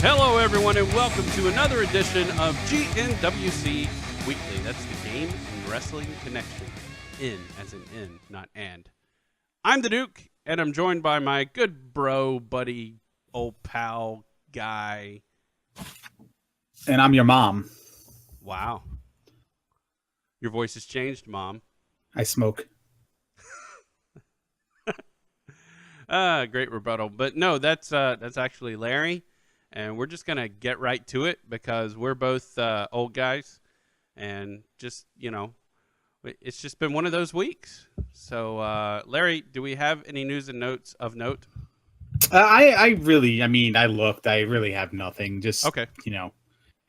Hello, everyone, and welcome to another edition of GnWC Weekly. That's the Game and Wrestling Connection. In, as in in, not and. I'm the Duke, and I'm joined by my good bro, buddy, old pal, guy. And I'm your mom. Wow. Your voice has changed, Mom. I smoke. Great rebuttal. But no, that's actually Larry. And we're just going to get right to it because we're both old guys. And just, it's just been one of those weeks. So, Larry, do we have any news and notes of note? I looked. I really have nothing. Just, okay.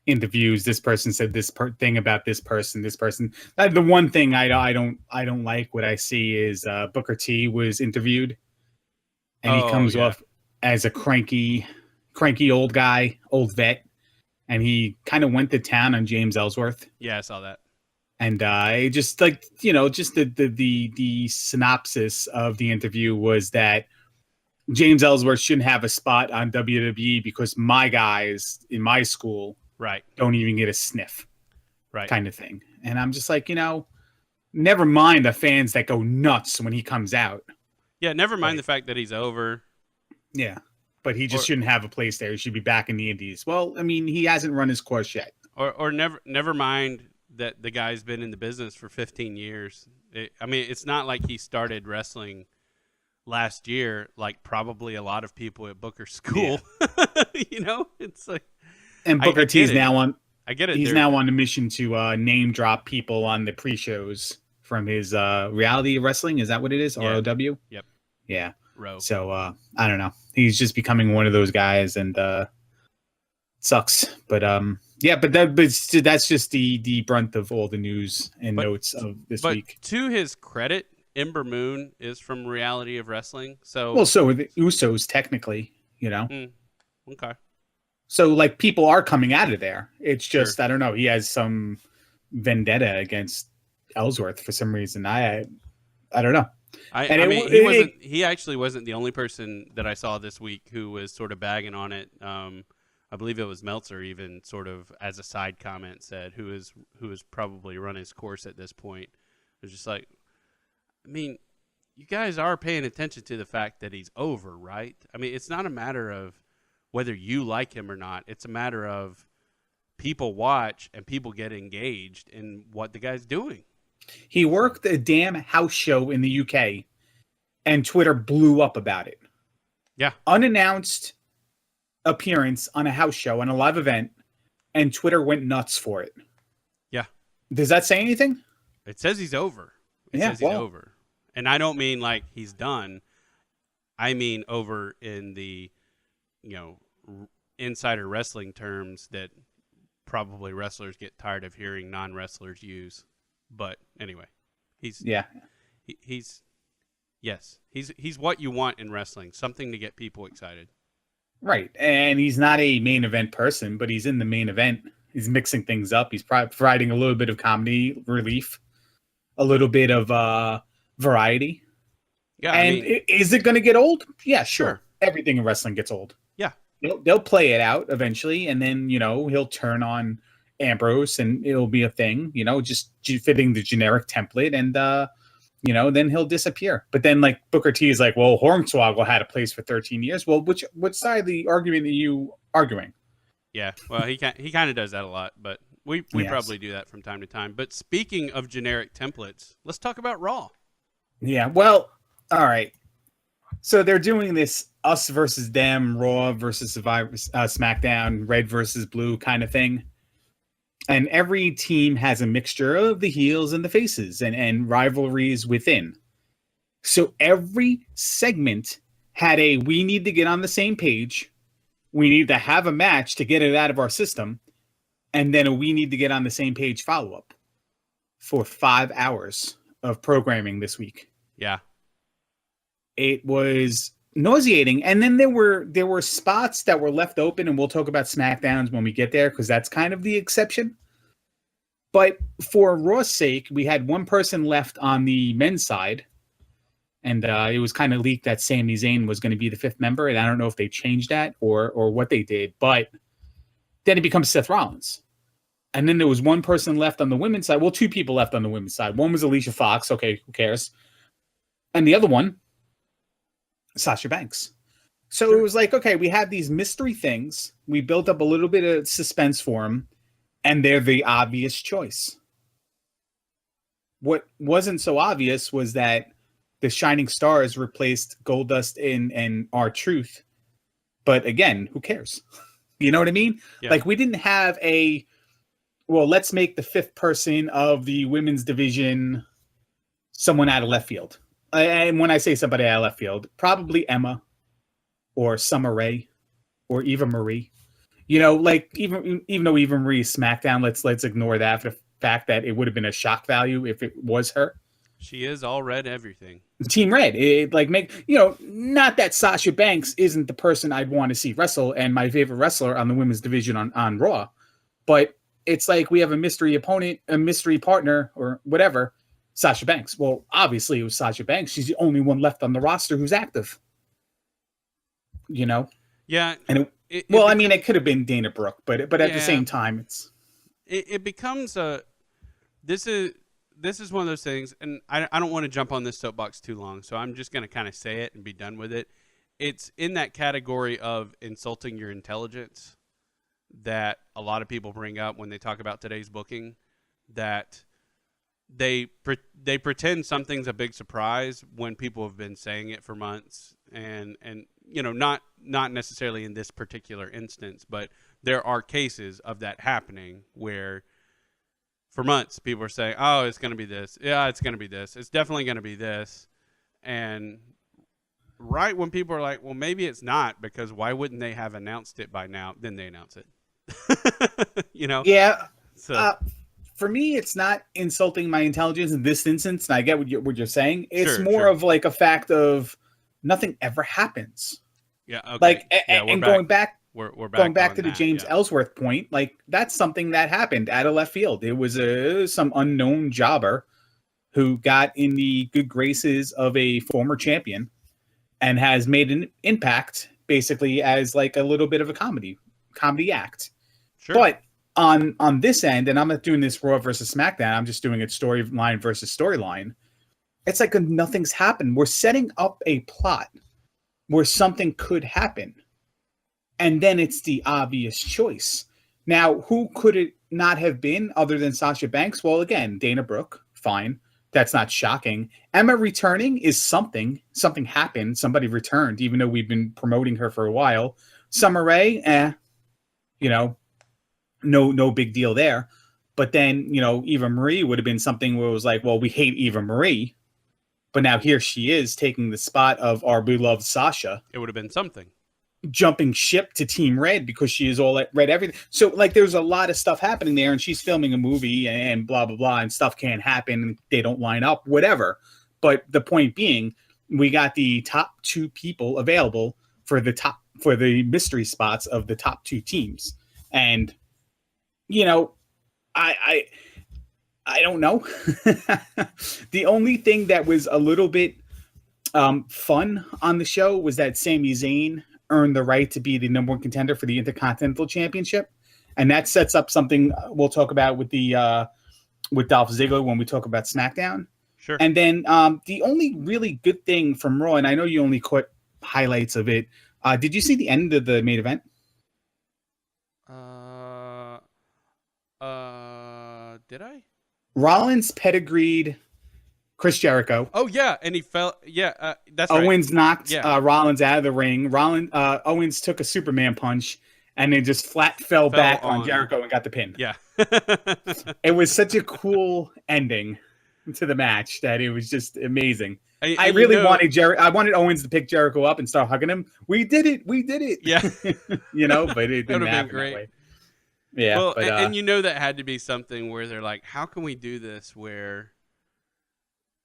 Interviews. This person said this thing about this person. The one thing I don't like what I see is Booker T was interviewed. And he comes off as a cranky old guy, old vet, and he kind of went to town on James Ellsworth. Yeah, I saw that. And just the synopsis of the interview was that James Ellsworth shouldn't have a spot on WWE because my guys in my school don't even get a sniff, kind of thing. And I'm just like, never mind the fans that go nuts when he comes out. Yeah, never mind the fact that he's over. Yeah. But he just shouldn't have a place there. He should be back in the Indies. Well, I mean, he hasn't run his course yet. Or never mind that the guy's been in the business for 15 years. It's not like he started wrestling last year, like probably a lot of people at Booker's school. Yeah. It's like. And Booker T is now on. I get it. He's now on a mission to name drop people on the pre-shows from his reality wrestling. Is that what it is? Yeah. ROW? Yep. Yeah. Row. So I don't know. He's just becoming one of those guys, and sucks. But that's just the brunt of all the news and notes of this week. To his credit, Ember Moon is from Reality of Wrestling. So so are the Usos technically, Okay. So like people are coming out of there. It's just Sure. I don't know. He has some vendetta against Ellsworth for some reason. I don't know. He actually wasn't the only person that I saw this week who was sort of bagging on it. I believe it was Meltzer even sort of as a side comment said, who is probably run his course at this point. It was just like, you guys are paying attention to the fact that he's over, right? It's not a matter of whether you like him or not. It's a matter of people watch and people get engaged in what the guy's doing. He worked a damn house show in the UK, and Twitter blew up about it. Yeah. Unannounced appearance on a house show, on a live event, and Twitter went nuts for it. Yeah. Does that say anything? It says he's over. It says he's over. And I don't mean like he's done. I mean over in the, insider wrestling terms that probably wrestlers get tired of hearing non-wrestlers use. But anyway, he's what you want in wrestling, something to get people excited. Right. And he's not a main event person, but he's in the main event. He's mixing things up. He's providing a little bit of comedy relief, a little bit of variety. Yeah. And is it going to get old? Yeah, sure. Everything in wrestling gets old. Yeah. They'll play it out eventually, and then, he'll turn on Ambrose, and it'll be a thing, just fitting the generic template, and then he'll disappear. But then, like, Booker T is like, well, Hornswoggle had a place for 13 years. Well, which side of the argument are you arguing? Yeah, well, he kind of does that a lot, but we probably do that from time to time. But speaking of generic templates, let's talk about Raw. Yeah, well, all right. So they're doing this us versus them, Raw versus Survivor, SmackDown, red versus blue kind of thing. And every team has a mixture of the heels and the faces and rivalries within. So every segment had we need to get on the same page. We need to have a match to get it out of our system. And then we need to get on the same page follow-up for 5 hours of programming this week. Yeah. It was nauseating. And then there were spots that were left open, and we'll talk about SmackDowns when we get there, because that's kind of the exception. But for Raw's sake, we had one person left on the men's side, and it was kind of leaked that Sami Zayn was going to be the fifth member, and I don't know if they changed that or what they did, but Then it becomes Seth Rollins. And then there was one person left on the women's side. Well, two people left on the women's side. One was Alicia Fox. Okay, who cares? And the other one, Sasha Banks. So It was like, okay, we have these mystery things. We built up a little bit of suspense for them, and they're the obvious choice. What wasn't so obvious was that the Shining Stars replaced Goldust and R-Truth. But again, who cares? You know what I mean? Yeah. Like, we didn't have let's make the fifth person of the women's division someone out of left field. And when I say somebody out of left field, probably Emma or Summer Rae or Eva Marie. You know, like even though Eva Marie is SmackDown, let's ignore that for the fact that it would have been a shock value if it was her. She is all red everything. Team Red. It not that Sasha Banks isn't the person I'd want to see wrestle and my favorite wrestler on the women's division on Raw, but it's like we have a mystery opponent, a mystery partner, or whatever, Sasha Banks. Well, obviously it was Sasha Banks. She's the only one left on the roster who's active. You know? Yeah. And it could have been Dana Brooke, but at the same time, it becomes this is one of those things, and I don't want to jump on this soapbox too long, so I'm just going to kind of say it and be done with it. It's in that category of insulting your intelligence that a lot of people bring up when they talk about today's booking, that they pretend something's a big surprise when people have been saying it for months, and not necessarily in this particular instance, but there are cases of that happening where for months people are saying, oh, it's going to be this. Yeah, it's going to be this. It's definitely going to be this. And right when people are like, well, maybe it's not, because why wouldn't they have announced it by now? Then they announce it. Yeah. So for me, it's not insulting my intelligence in this instance, and I get what you're saying. It's more of like a fact of nothing ever happens. Yeah. Okay. Going back we're back to the James Ellsworth point, like that's something that happened out of left field. It was some unknown jobber who got in the good graces of a former champion and has made an impact basically as like a little bit of a comedy act. Sure. But on this end, and I'm not doing this Raw versus SmackDown, I'm just doing it storyline versus storyline. It's like nothing's happened. We're setting up a plot where something could happen. And then it's the obvious choice. Now, who could it not have been other than Sasha Banks? Well, again, Dana Brooke, fine. That's not shocking. Emma returning is something. Something happened. Somebody returned, even though we've been promoting her for a while. Summer Rae, no big deal there. But then, Eva Marie would have been something where it was like, well, we hate Eva Marie. But now here she is taking the spot of our beloved Sasha. It would have been something. Jumping ship to Team Red because she is all red everything. So like there's a lot of stuff happening there, and she's filming a movie and blah blah blah, and stuff can't happen and they don't line up, whatever. But the point being, we got the top two people available for the mystery spots of the top two teams. And I don't know. The only thing that was a little bit fun on the show was that Sami Zayn earned the right to be the number one contender for the Intercontinental Championship, and that sets up something we'll talk about with with Dolph Ziggler when we talk about SmackDown. Sure. And then the only really good thing from Raw, and I know you only caught highlights of it. Did you see the end of the main event? Did I? Rollins pedigreed Chris Jericho. Oh yeah, and he fell. Yeah, that's right. Owens knocked Rollins out of the ring. Owens took a Superman punch and then just flat fell back on Jericho and got the pin. Yeah. It was such a cool ending to the match that it was just amazing. I really wanted I wanted Owens to pick Jericho up and start hugging him. We did it. Yeah. But it didn't happen that way. Yeah. Well, and that had to be something where they're like, how can we do this where,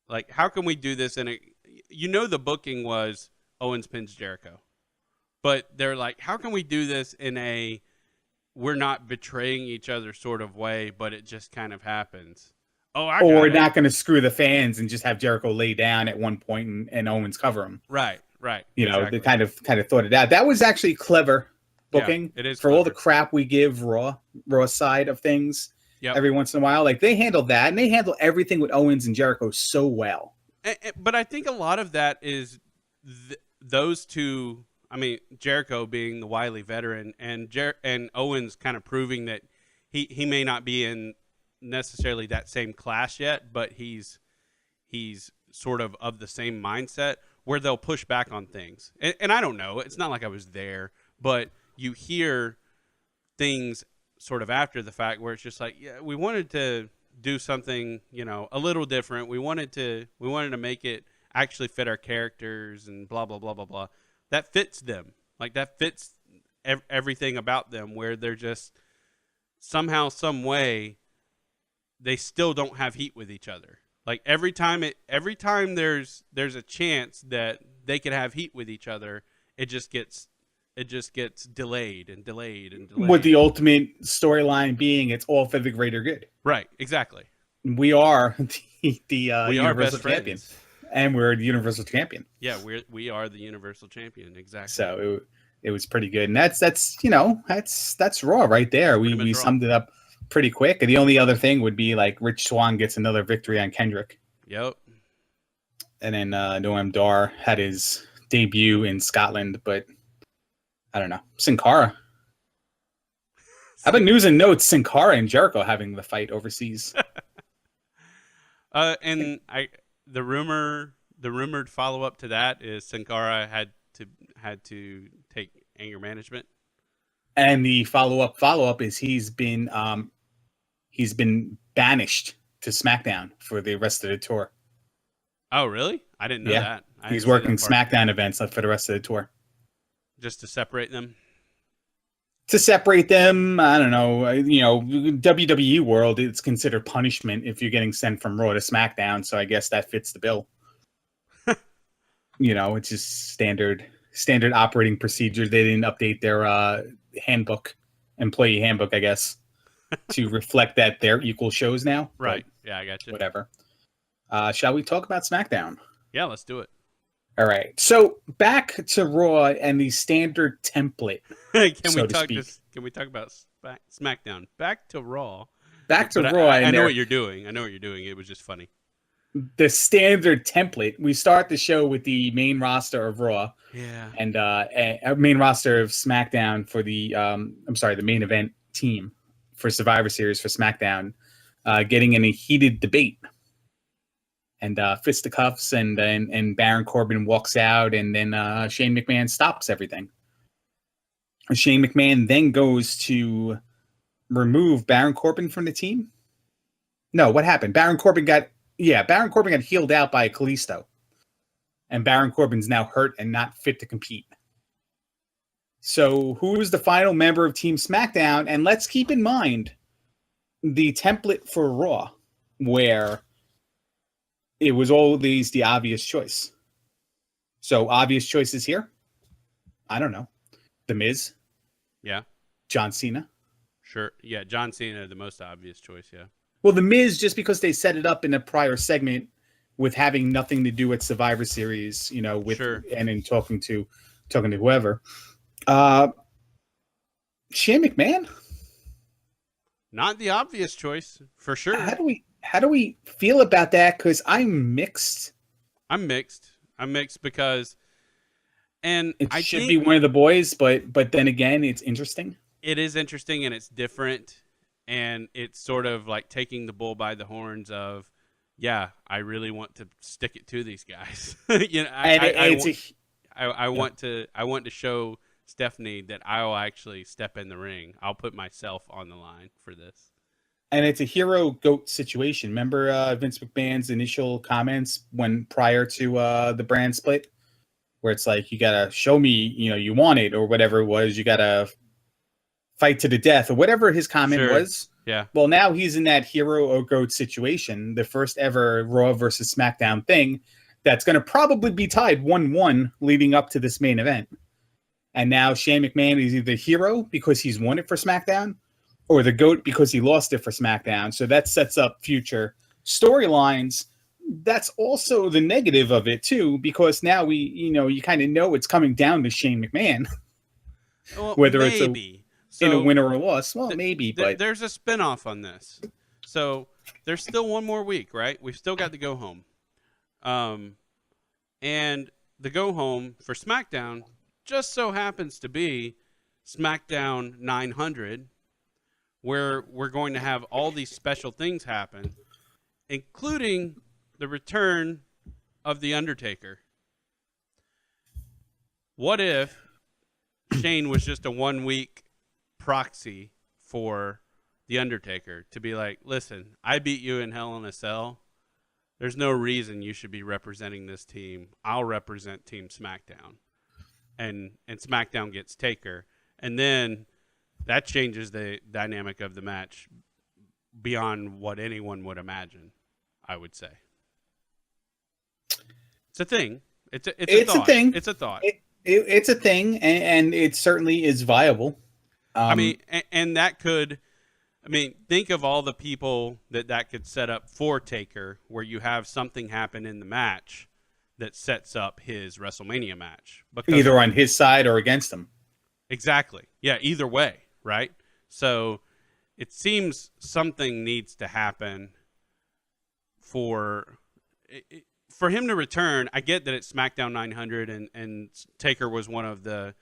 like, how can we do this in the booking was Owens pins Jericho, but they're like, how can we do this in a we're not betraying each other sort of way, but it just kind of happens. Or we're not going to screw the fans and just have Jericho lay down at one point and Owens cover him. Right. Exactly. They kind of thought it out. That was actually clever booking it is for all the clever. crap we give Raw side of things Yep. every once in a while. Like they handle that, and they handle everything with Owens and Jericho so well. But I think a lot of that is those two. I mean, Jericho being the wily veteran, and Owens kind of proving that he may not be in necessarily that same class yet, but he's sort of the same mindset where they'll push back on things. And I don't know. It's not like I was there, but you hear things sort of after the fact where it's just like, yeah, we wanted to do something, a little different. We wanted to make it actually fit our characters and blah blah blah blah blah. That fits them. Like that fits everything about them, where they're just somehow, some way, they still don't have heat with each other. Like every time there's a chance that they could have heat with each other, it just gets delayed and delayed and delayed. With the ultimate storyline being, it's all for the greater good. Right, exactly. We are the we Universal are Champion, and we're the Universal Champion. Yeah, we are the Universal Champion, exactly. So it was pretty good, and that's Raw right there. We summed it up pretty quick. The only other thing would be like Rich Swann gets another victory on Kendrick. Yep. And then Noam Dar had his debut in Scotland, but I don't know. Sin Cara. How about news and notes? Sin Cara and Jericho having the fight overseas. And the rumored follow up to that is Sin Cara had to take anger management. And the follow up is he's been banished to SmackDown for the rest of the tour. Oh, really? I didn't know that. He's working SmackDown events for the rest of the tour. Just to separate them? To separate them, I don't know. WWE world, it's considered punishment if you're getting sent from Raw to SmackDown, so I guess that fits the bill. It's just standard operating procedure. They didn't update their employee handbook, I guess, to reflect that they're equal shows now. Right. Yeah, I got you. Whatever. Shall we talk about SmackDown? Yeah, let's do it. All right. So back to Raw and the standard template. Can we talk about SmackDown? Back to Raw. Back to Raw. I know what you're doing. It was just funny. The standard template. We start the show with the main roster of Raw. Yeah. And a main roster of SmackDown for the the main event team for Survivor Series for SmackDown, getting in a heated debate. And fisticuffs, and Baron Corbin walks out, and then Shane McMahon stops everything. Shane McMahon then goes to remove Baron Corbin from the team. No, what happened? Baron Corbin got healed out by Kalisto, and Baron Corbin's now hurt and not fit to compete. So who is the final member of Team SmackDown? And let's keep in mind the template for Raw, where it was always the obvious choice. So obvious choices here. I don't know. The Miz. Yeah. John Cena. Sure. Yeah, John Cena, the most obvious choice, yeah. Well, The Miz, just because they set it up in a prior segment with having nothing to do with Survivor Series, with sure. And in talking to whoever. Shane McMahon? Not the obvious choice, for sure. How do we feel about that? Because I'm mixed. I'm mixed because, and it I should think be one of the boys, but then again, it's interesting. It is interesting and it's different, and it's sort of like taking the bull by the horns of, yeah, I really want to stick it to these guys. I want to show Stephanie that I'll actually step in the ring. I'll put myself on the line for this. And it's a hero goat situation. Remember Vince McMahon's initial comments prior to the brand split, where it's like, you gotta show me, you want it, or whatever it was. You gotta fight to the death, or whatever his comment was. Yeah. Well, now he's in that hero or goat situation, the first ever Raw versus SmackDown thing, that's going to probably be tied 1-1 leading up to this main event. And now Shane McMahon is either hero because he's won it for SmackDown, or the GOAT because he lost it for SmackDown. So that sets up future storylines. That's also the negative of it too, because now you kind of know it's coming down to Shane McMahon. Well, whether it's maybe. in a So winner or loss. Well, maybe, but there's a spinoff on this. So there's still one more week, right? We've still got the go home. And the go home for SmackDown just so happens to be SmackDown 900, where we're going to have all these special things happen, including the return of The Undertaker. What if Shane was just a 1 week proxy for The Undertaker to be like, listen, I beat you in Hell in a Cell. There's no reason you should be representing this team. I'll represent Team SmackDown. And SmackDown gets Taker. And then that changes the dynamic of the match beyond what anyone would imagine, I would say. It's a thing. It's a thing. It's a thought. It's a thing, and it certainly is viable. I mean, and that could, think of all the people that could set up for Taker, where you have something happen in the match that sets up his WrestleMania match. Either on his side or against him. Exactly. Yeah, either way, right? So it seems something needs to happen for him to return. I get that it's SmackDown 900 and Taker was one of the,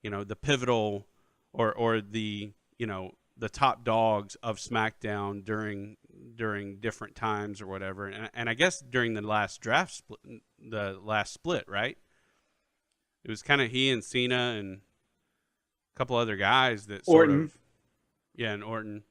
the pivotal or the, the top dogs of SmackDown during different times or whatever. And I guess during the last split, right? It was kind of he and Cena and a couple other guys that and Orton.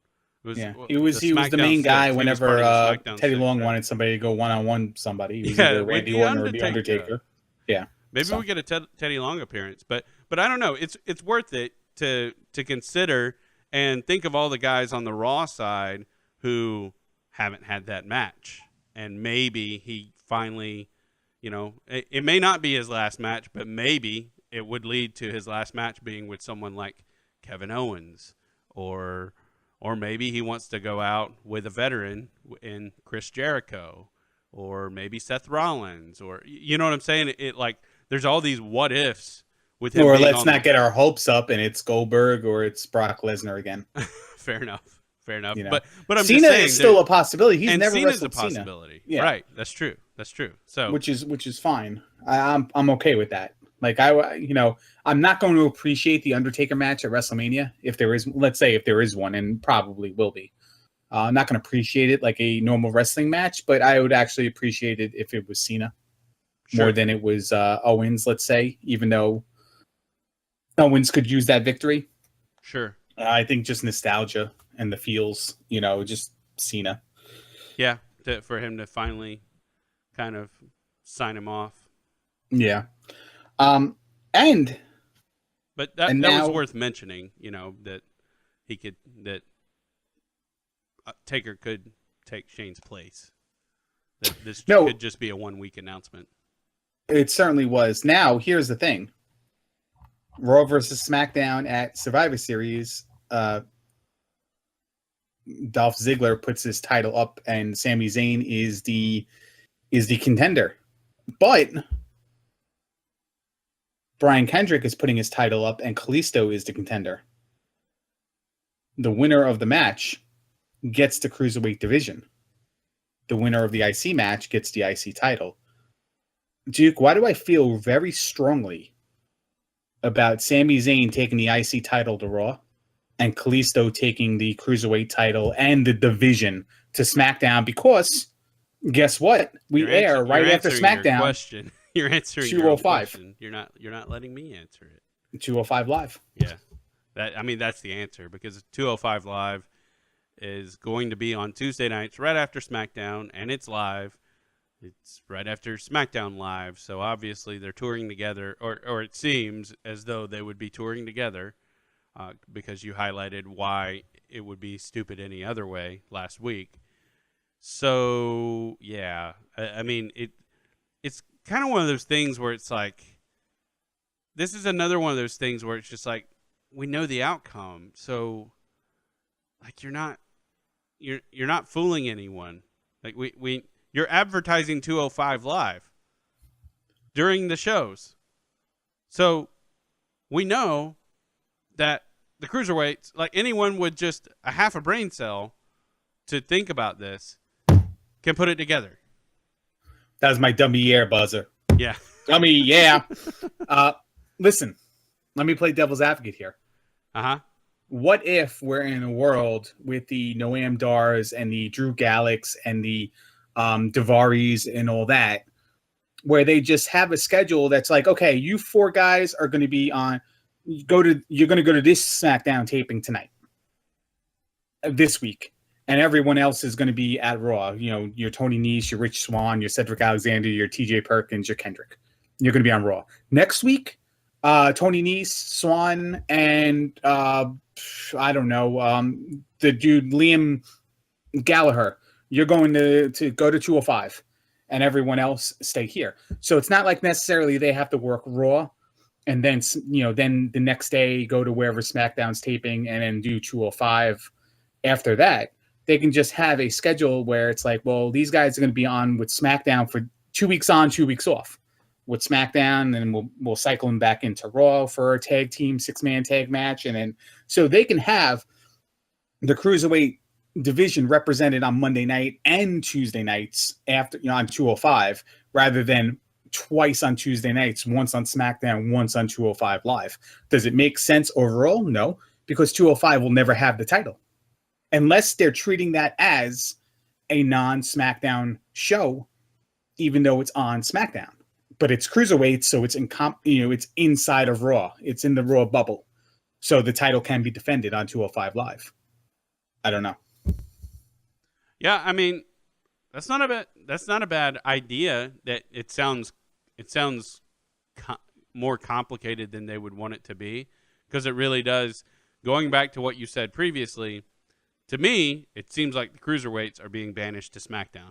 He was the main guy whenever Teddy Long wanted somebody to go one-on-one somebody. He was either Randy Orton or The Undertaker. Yeah. Maybe we get a Teddy Long appearance, but I don't know. It's worth it to consider and think of all the guys on the Raw side who haven't had that match. And maybe he finally, it may not be his last match, but maybe it would lead to his last match being with someone like Kevin Owens, or maybe he wants to go out with a veteran in Chris Jericho, or maybe Seth Rollins, or you know what I'm saying? It like there's all these what ifs with him. Or let's not get our hopes up and it's Goldberg or it's Brock Lesnar again. Fair enough. But I'm Cena just saying, is still a possibility. He's never Cena's wrestled a possibility. Cena. Yeah. Right. That's true. So which is fine. I'm okay with that. Like I'm not going to appreciate the Undertaker match at WrestleMania if there is one, and probably will be. I'm not going to appreciate it like a normal wrestling match, but I would actually appreciate it if it was Cena more than it was Owens. Let's say, even though Owens could use that victory. Sure. I think just nostalgia and the feels, just Cena. Yeah, for him to finally kind of sign him off. Yeah. But that now, was worth mentioning, that Taker could take Shane's place. That this could just be a 1 week announcement. It certainly was. Now, here's the thing. Raw versus SmackDown at Survivor Series, Dolph Ziggler puts his title up and Sami Zayn is the contender. But Brian Kendrick is putting his title up and Kalisto is the contender. The winner of the match gets the Cruiserweight division. The winner of the IC match gets the IC title. Duke, why do I feel very strongly about Sami Zayn taking the IC title to Raw and Kalisto taking the Cruiserweight title and the division to SmackDown? Because guess what? We air right after SmackDown. You're answering 205. Your question. You're not letting me answer it. 205 Live. Yeah. That's the answer, because 205 Live is going to be on Tuesday nights right after SmackDown, and it's live. It's right after SmackDown Live, so obviously they're touring together, or it seems as though they would be touring together, because you highlighted why it would be stupid any other way last week. So, yeah, it's kind of one of those things where it's like, this is another one of those things where it's just like, we know the outcome, so like you're not fooling anyone. Like you're advertising 205 Live during the shows. So we know that the cruiserweights, like anyone with just a half a brain cell to think about this, can put it together. That was my dummy air buzzer. Yeah. Dummy, yeah. Listen, let me play devil's advocate here. Uh-huh. What if we're in a world with the Noam Dars and the Drew Gallix and the Davaris and all that, where they just have a schedule that's like, okay, you 4 guys are going to be on. You're going to go to this SmackDown taping tonight, this week, and everyone else is going to be at Raw. You know, your Tony Nese, your Rich Swann, your Cedric Alexander, your T.J. Perkins, your Kendrick. You're going to be on Raw next week. Tony Nese, Swan, and I don't know, the dude Liam Gallagher. You're going to go to 205, and everyone else stay here. So it's not like necessarily they have to work Raw, and then then the next day go to wherever SmackDown's taping, and then do 205. After that, they can just have a schedule where it's like, well, these guys are going to be on with SmackDown for 2 weeks on, 2 weeks off. With SmackDown, and we'll cycle them back into Raw for a tag team 6-man tag match, and then so they can have the cruiserweight division represented on Monday night and Tuesday nights after on 205, rather than twice on Tuesday nights, once on SmackDown, once on 205 Live. Does it make sense overall? No, because 205 will never have the title unless they're treating that as a non-SmackDown show, even though it's on SmackDown. But it's cruiserweight, so it's it's inside of Raw. It's in the Raw bubble, so the title can be defended on 205 Live. I don't know. Yeah, I mean, that's not a bad idea. That it sounds more complicated than they would want it to be, because it really does. Going back to what you said previously, to me, it seems like the cruiserweights are being banished to SmackDown.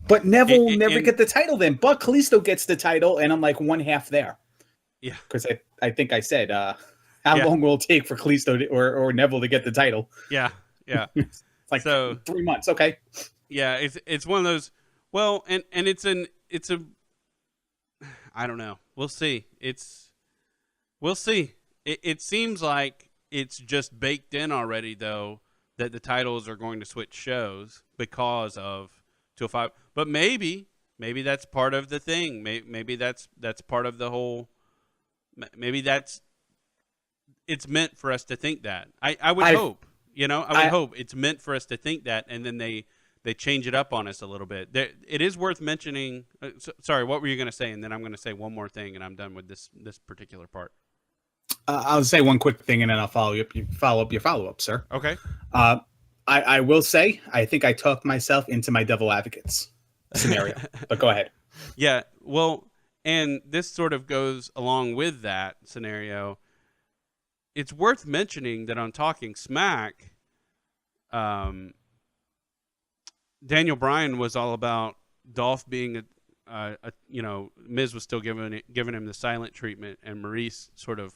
But Neville will never get the title then. But Kalisto gets the title, and I'm like one half there. Yeah. Because I think I said, how long will it take for Kalisto or Neville to get the title? Yeah, yeah. It's like 3 months. Okay. Yeah, it's one of those. Well, and it's a. I don't know. We'll see. We'll see. It seems like it's just baked in already, though, that the titles are going to switch shows because of 205. But maybe that's part of the thing. Maybe that's part of the whole. Maybe it's meant for us to think that. I would hope. I would hope it's meant for us to think that, and then they change it up on us a little bit. It is worth mentioning. Sorry, what were you going to say? And then I'm going to say one more thing, and I'm done with this particular part. I'll say one quick thing, and then I'll follow up your follow-up, sir. Okay. I will say, I think I talked myself into my devil advocates scenario, but go ahead. Yeah, well, and this sort of goes along with that scenario. It's worth mentioning that on Talking Smack, Daniel Bryan was all about Dolph being Miz was still giving him the silent treatment, and Maurice sort of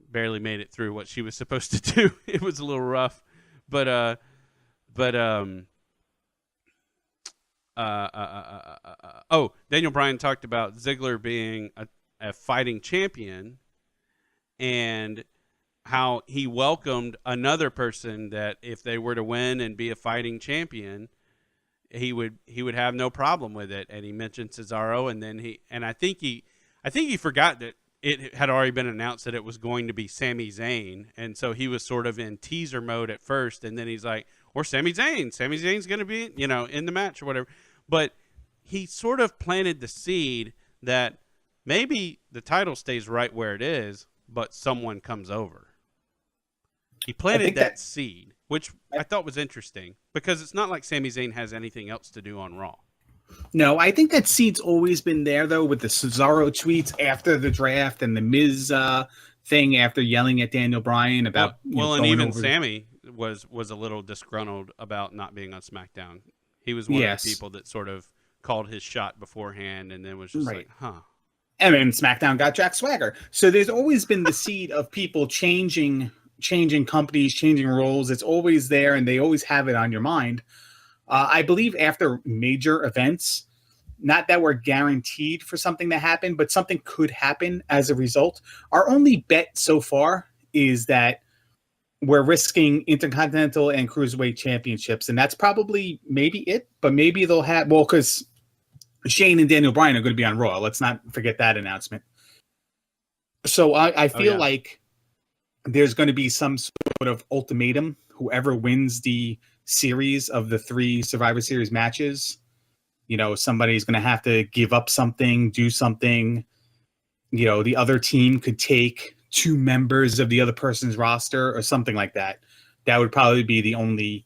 barely made it through what she was supposed to do. It was a little rough, but Daniel Bryan talked about Ziggler being a fighting champion, and how he welcomed another person that if they were to win and be a fighting champion, he would have no problem with it. And he mentioned Cesaro, and then I think he forgot that it had already been announced that it was going to be Sami Zayn, and so he was sort of in teaser mode at first, and then he's like, or Sami Zayn's going to be, in the match or whatever. But he sort of planted the seed that maybe the title stays right where it is, but someone comes over. He planted that seed, which I thought was interesting, because it's not like Sami Zayn has anything else to do on Raw. No, I think that seed's always been there, though, with the Cesaro tweets after the draft and the Miz thing after yelling at Daniel Bryan about. And even Sammy was a little disgruntled about not being on SmackDown. He was one of the people that sort of called his shot beforehand, and then was just like, huh. And then SmackDown got Jack Swagger. So there's always been the seed of people changing companies, changing roles. It's always there, and they always have it on your mind. I believe after major events, not that we're guaranteed for something to happen, but something could happen as a result. Our only bet so far is that we're risking Intercontinental and Cruiserweight championships, and that's probably maybe it. But maybe they'll have because Shane and Daniel Bryan are going to be on Raw. Let's not forget that announcement. So I feel like there's going to be some sort of ultimatum. Whoever wins the series of the 3 Survivor Series matches, somebody's going to have to give up something, do something. The other team could take 2 members of the other person's roster or something like that. That would probably be the only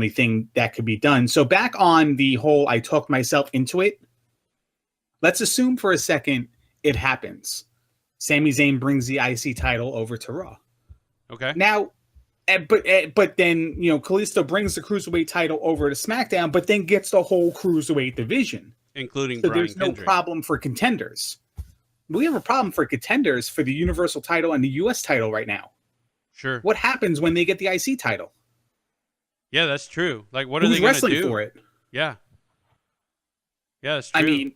thing that could be done. So back on the whole, I talked myself into it. Let's assume for a second it happens. Sami Zayn brings the IC title over to Raw. Okay. Now, but then Kalisto brings the Cruiserweight title over to SmackDown, but then gets the whole Cruiserweight division, including so Brian there's no Kendrick. problem for contenders. We have a problem for contenders for the Universal title and the US title right now. Sure. What happens when they get the IC title? Yeah, that's true. Like, what are Who's they going to wrestling do for it? Yeah. Yeah, that's true. I mean,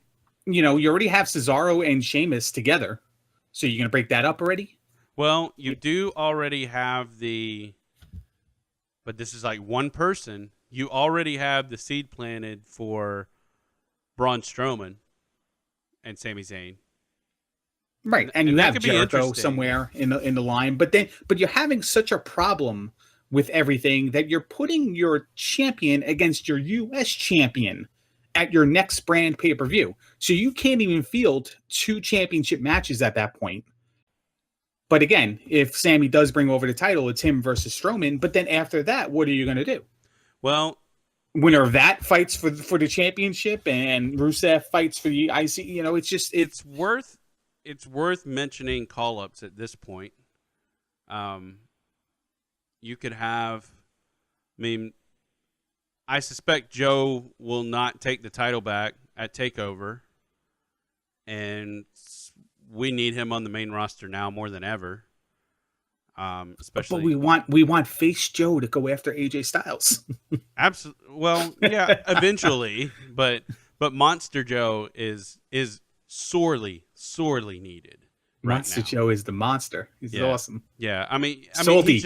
you already have Cesaro and Sheamus together, so you're going to break that up already? Well, you do already have but this is like one person. You already have the seed planted for Braun Strowman and Sami Zayn. Right, and you have Jericho somewhere in the line, but you're having such a problem with everything that you're putting your champion against your US champion at your next brand pay-per-view. So you can't even field 2 championship matches at that point. But again, if Sammy does bring over the title, it's him versus Strowman. But then after that, what are you going to do? Well, winner of that fights for the championship, and Rusev fights for the IC. It's worth mentioning call-ups at this point. You could have, I suspect Joe will not take the title back at TakeOver, and we need him on the main roster now more than ever. Especially, but we want face Joe to go after AJ Styles. Absolutely. Well, yeah, eventually, but Monster Joe is sorely needed. Monster Joe is the monster. He's awesome. Yeah, salty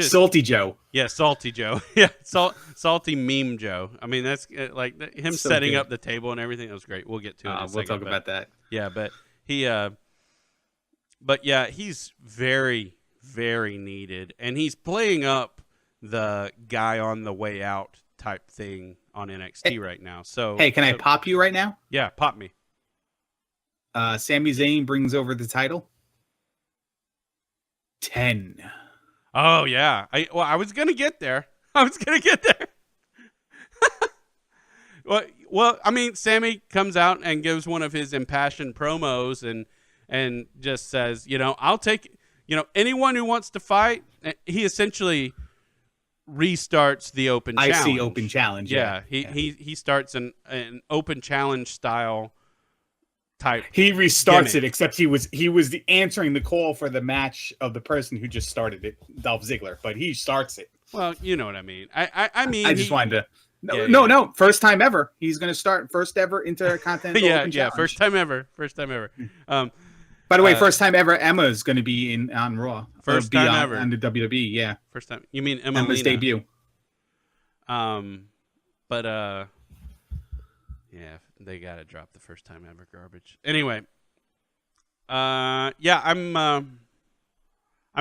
Joe. Yeah, salty Joe. Yeah, salty meme Joe. That's like him so setting good. Up the table and everything. That was great. We'll get to it. In a we'll talk about that. Yeah, but he's very, very needed, and he's playing up the guy on the way out type thing on NXT right now. So hey, can I pop you right now? Yeah, pop me. Sami Zayn brings over the title. 10. Oh yeah. I was gonna get there. Well, Sammy comes out and gives one of his impassioned promos and just says, I'll take, anyone who wants to fight. He essentially restarts the open challenge. I see open challenge. Yeah. He starts an open challenge style type. He restarts gimmick. It, except he was answering the call for the match of the person who just started it, Dolph Ziggler, but he starts it. Well, you know what I mean. I just wanted to. No, first time ever. He's going to start first ever Intercontinental Open Challenge. First time ever. By the way, first time ever, Emma is going to be on Raw. First time ever on the WWE. Yeah, first time. You mean Emma's debut? Yeah, they got to drop the first time ever garbage. Anyway, I'm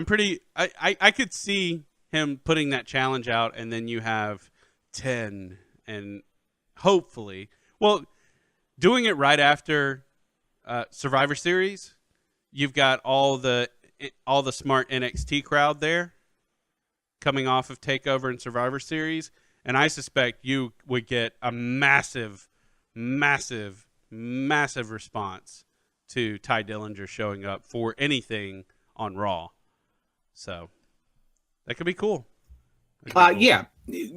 pretty. I could see him putting that challenge out, and then you have 10, and hopefully, doing it right after Survivor Series. You've got all the smart NXT crowd there coming off of TakeOver and Survivor Series, and I suspect you would get a massive response to Ty Dillinger showing up for anything on Raw. So that could be cool. Yeah.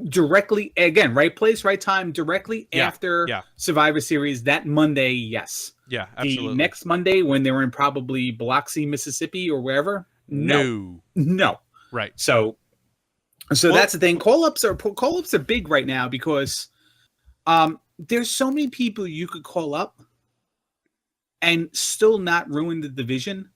Directly, again, right place, right time, directly after Survivor Series that Monday, yes. Yeah, absolutely. The next Monday when they were in probably Biloxi, Mississippi or wherever? No. Right. So that's the thing. Call-ups are big right now because there's so many people you could call up and still not ruin the division.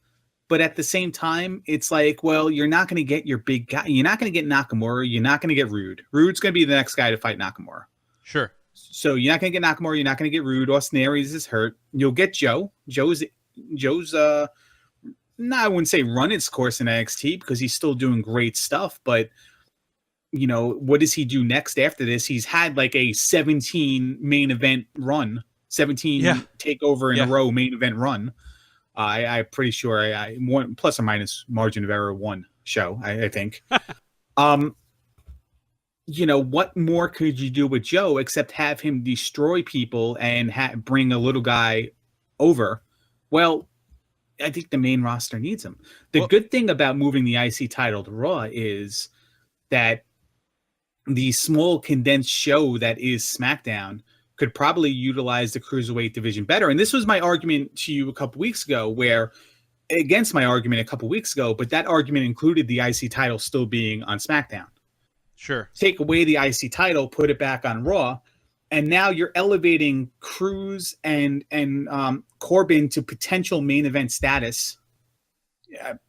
But at the same time, it's like, well, you're not going to get your big guy. You're not going to get Nakamura. You're not going to get Rude. Rude's going to be the next guy to fight Nakamura. Sure. So you're not going to get Nakamura. You're not going to get Rude. Austin Aries is hurt. You'll get Joe. Joe's no, I wouldn't say run its course in NXT because he's still doing great stuff. But what does he do next after this? He's had like a 17 main event run, 17 takeover in a row main event run. I'm pretty sure I one plus or minus margin of error one show. I think. What more could you do with Joe except have him destroy people and bring a little guy over? Well, I think the main roster needs him. The good thing about moving the IC title to Raw is that the small condensed show that is SmackDown could probably utilize the Cruiserweight division better. And this was my argument to you a couple weeks ago, against my argument a couple weeks ago, but that argument included the IC title still being on SmackDown. Sure. Take away the IC title, put it back on Raw, and now you're elevating Cruz and Corbin to potential main event status.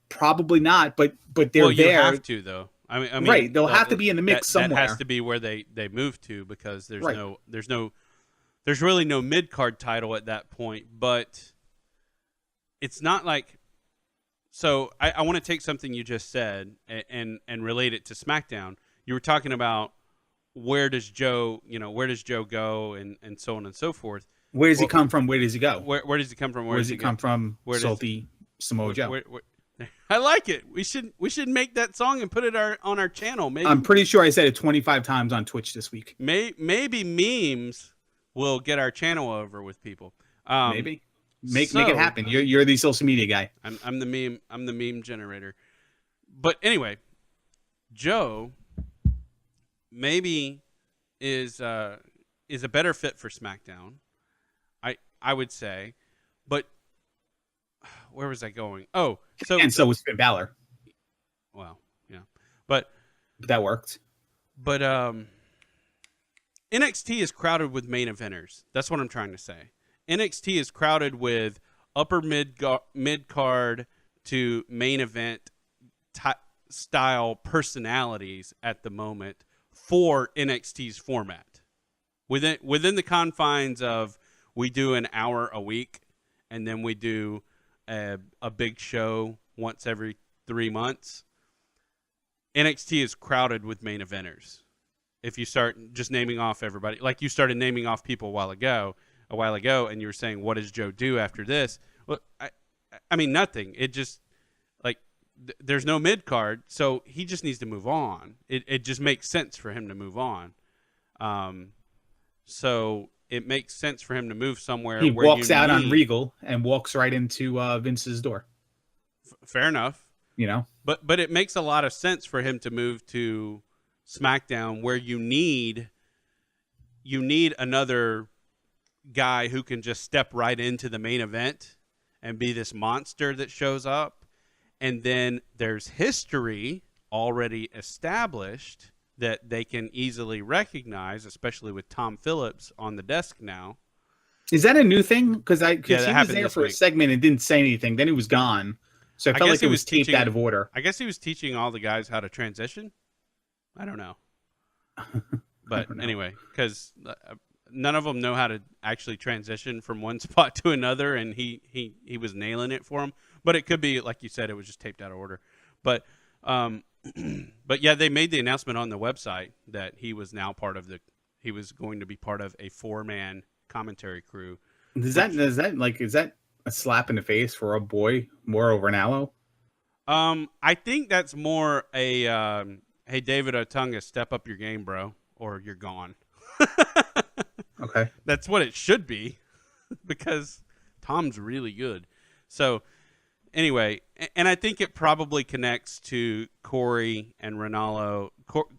Probably not, but they're there. You have to though. I mean, right? They'll have to be in the mix somewhere. That has to be where they move to because there's really no mid card title at that point. But it's not like. So I want to take something you just said and relate it to SmackDown. You were talking about where does Joe go and so on and so forth. Where does he come from? Where does he go? Where does he come from? Where does he come from? Salty Samoa Joe. I like it. We should make that song and put it on our channel. Maybe I'm pretty sure I said it 25 times on Twitch this week. Maybe memes will get our channel over with people. Maybe make it happen. You're the social media guy. I'm the meme generator. But anyway, Joe maybe is a better fit for SmackDown. I would say, but where was I going? Oh, so was Finn Balor. Well, yeah, but that worked. But NXT is crowded with main eventers. That's what I'm trying to say. NXT is crowded with upper mid card to main event style personalities at the moment for NXT's format. Within the confines of we do an hour a week and then we do a big show once every 3 months. NXT is crowded with main eventers. If you start just naming off everybody, like you started naming off people a while ago, and you were saying, what does Joe do after this? Well, I mean, nothing. It just, like, there's no mid card, so he just needs to move on. It just makes sense for him to move on. So it makes sense for him to move somewhere. He walks out on Regal and walks right into Vince's door. Fair enough. But it makes a lot of sense for him to move to SmackDown, where you need another guy who can just step right into the main event and be this monster that shows up. And then there's history already established that they can easily recognize, especially with Tom Phillips on the desk now. Is that a new thing? Because he was there for a segment and didn't say anything. Then he was gone. So I felt like it was taped out of order. I guess he was teaching all the guys how to transition. I don't know. But anyway, because none of them know how to actually transition from one spot to another, and he was nailing it for them. But it could be, like you said, it was just taped out of order. But but yeah, they made the announcement on the website that he was now he was going to be part of a 4-man commentary crew. Is that a slap in the face for a boy, Mauro Ranallo? I think that's more a hey, David Otunga, step up your game, bro, or you're gone. Okay. That's what it should be because Tom's really good. So anyway, and I think it probably connects to Corey and Ranallo,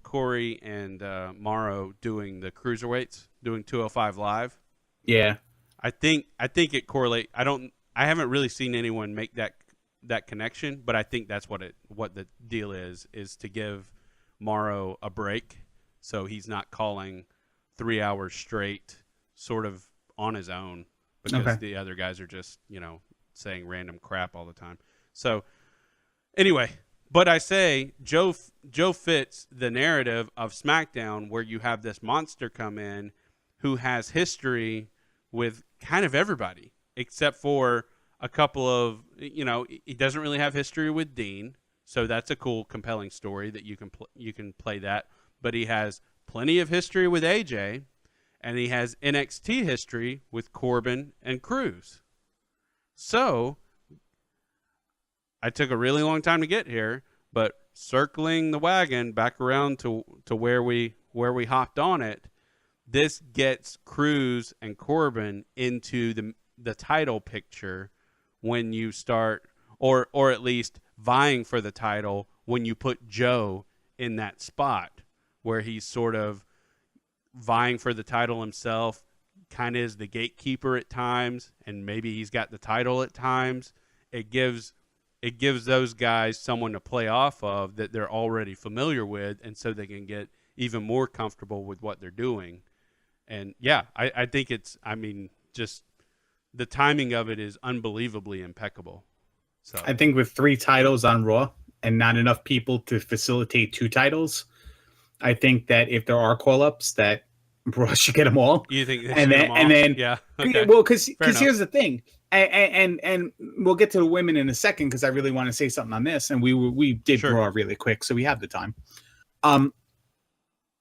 Corey and Mauro doing the cruiserweights, doing 205 Live. Yeah. I think it correlates. I haven't really seen anyone make that connection, but I think that's what the deal is to give Mauro a break so he's not calling 3 hours straight sort of on his own. because the other guys are just, saying random crap all the time. So anyway, but I say Joe fits the narrative of SmackDown, where you have this monster come in who has history with kind of everybody except for a couple of, he doesn't really have history with Dean. So that's a cool, compelling story that you can play that. But he has plenty of history with AJ, and he has NXT history with Corbin and Cruz. So I took a really long time to get here, but circling the wagon back around to where we hopped on it, this gets Cruz and Corbin into the title picture when you start, or at least vying for the title when you put Joe in that spot where he's sort of vying for the title himself, kind of is the gatekeeper at times, and maybe he's got the title at times. It gives those guys someone to play off of that they're already familiar with, and so they can get even more comfortable with what they're doing. And yeah, I think just the timing of it is unbelievably impeccable. So I think with 3 titles on Raw and not enough people to facilitate 2 titles, I think that if there are call-ups, that Raw should get them all. You think they should get them all? And then, yeah. Okay. Well, because here's the thing, and we'll get to the women in a second because I really want to say something on this, and we did Raw really quick, so we have the time.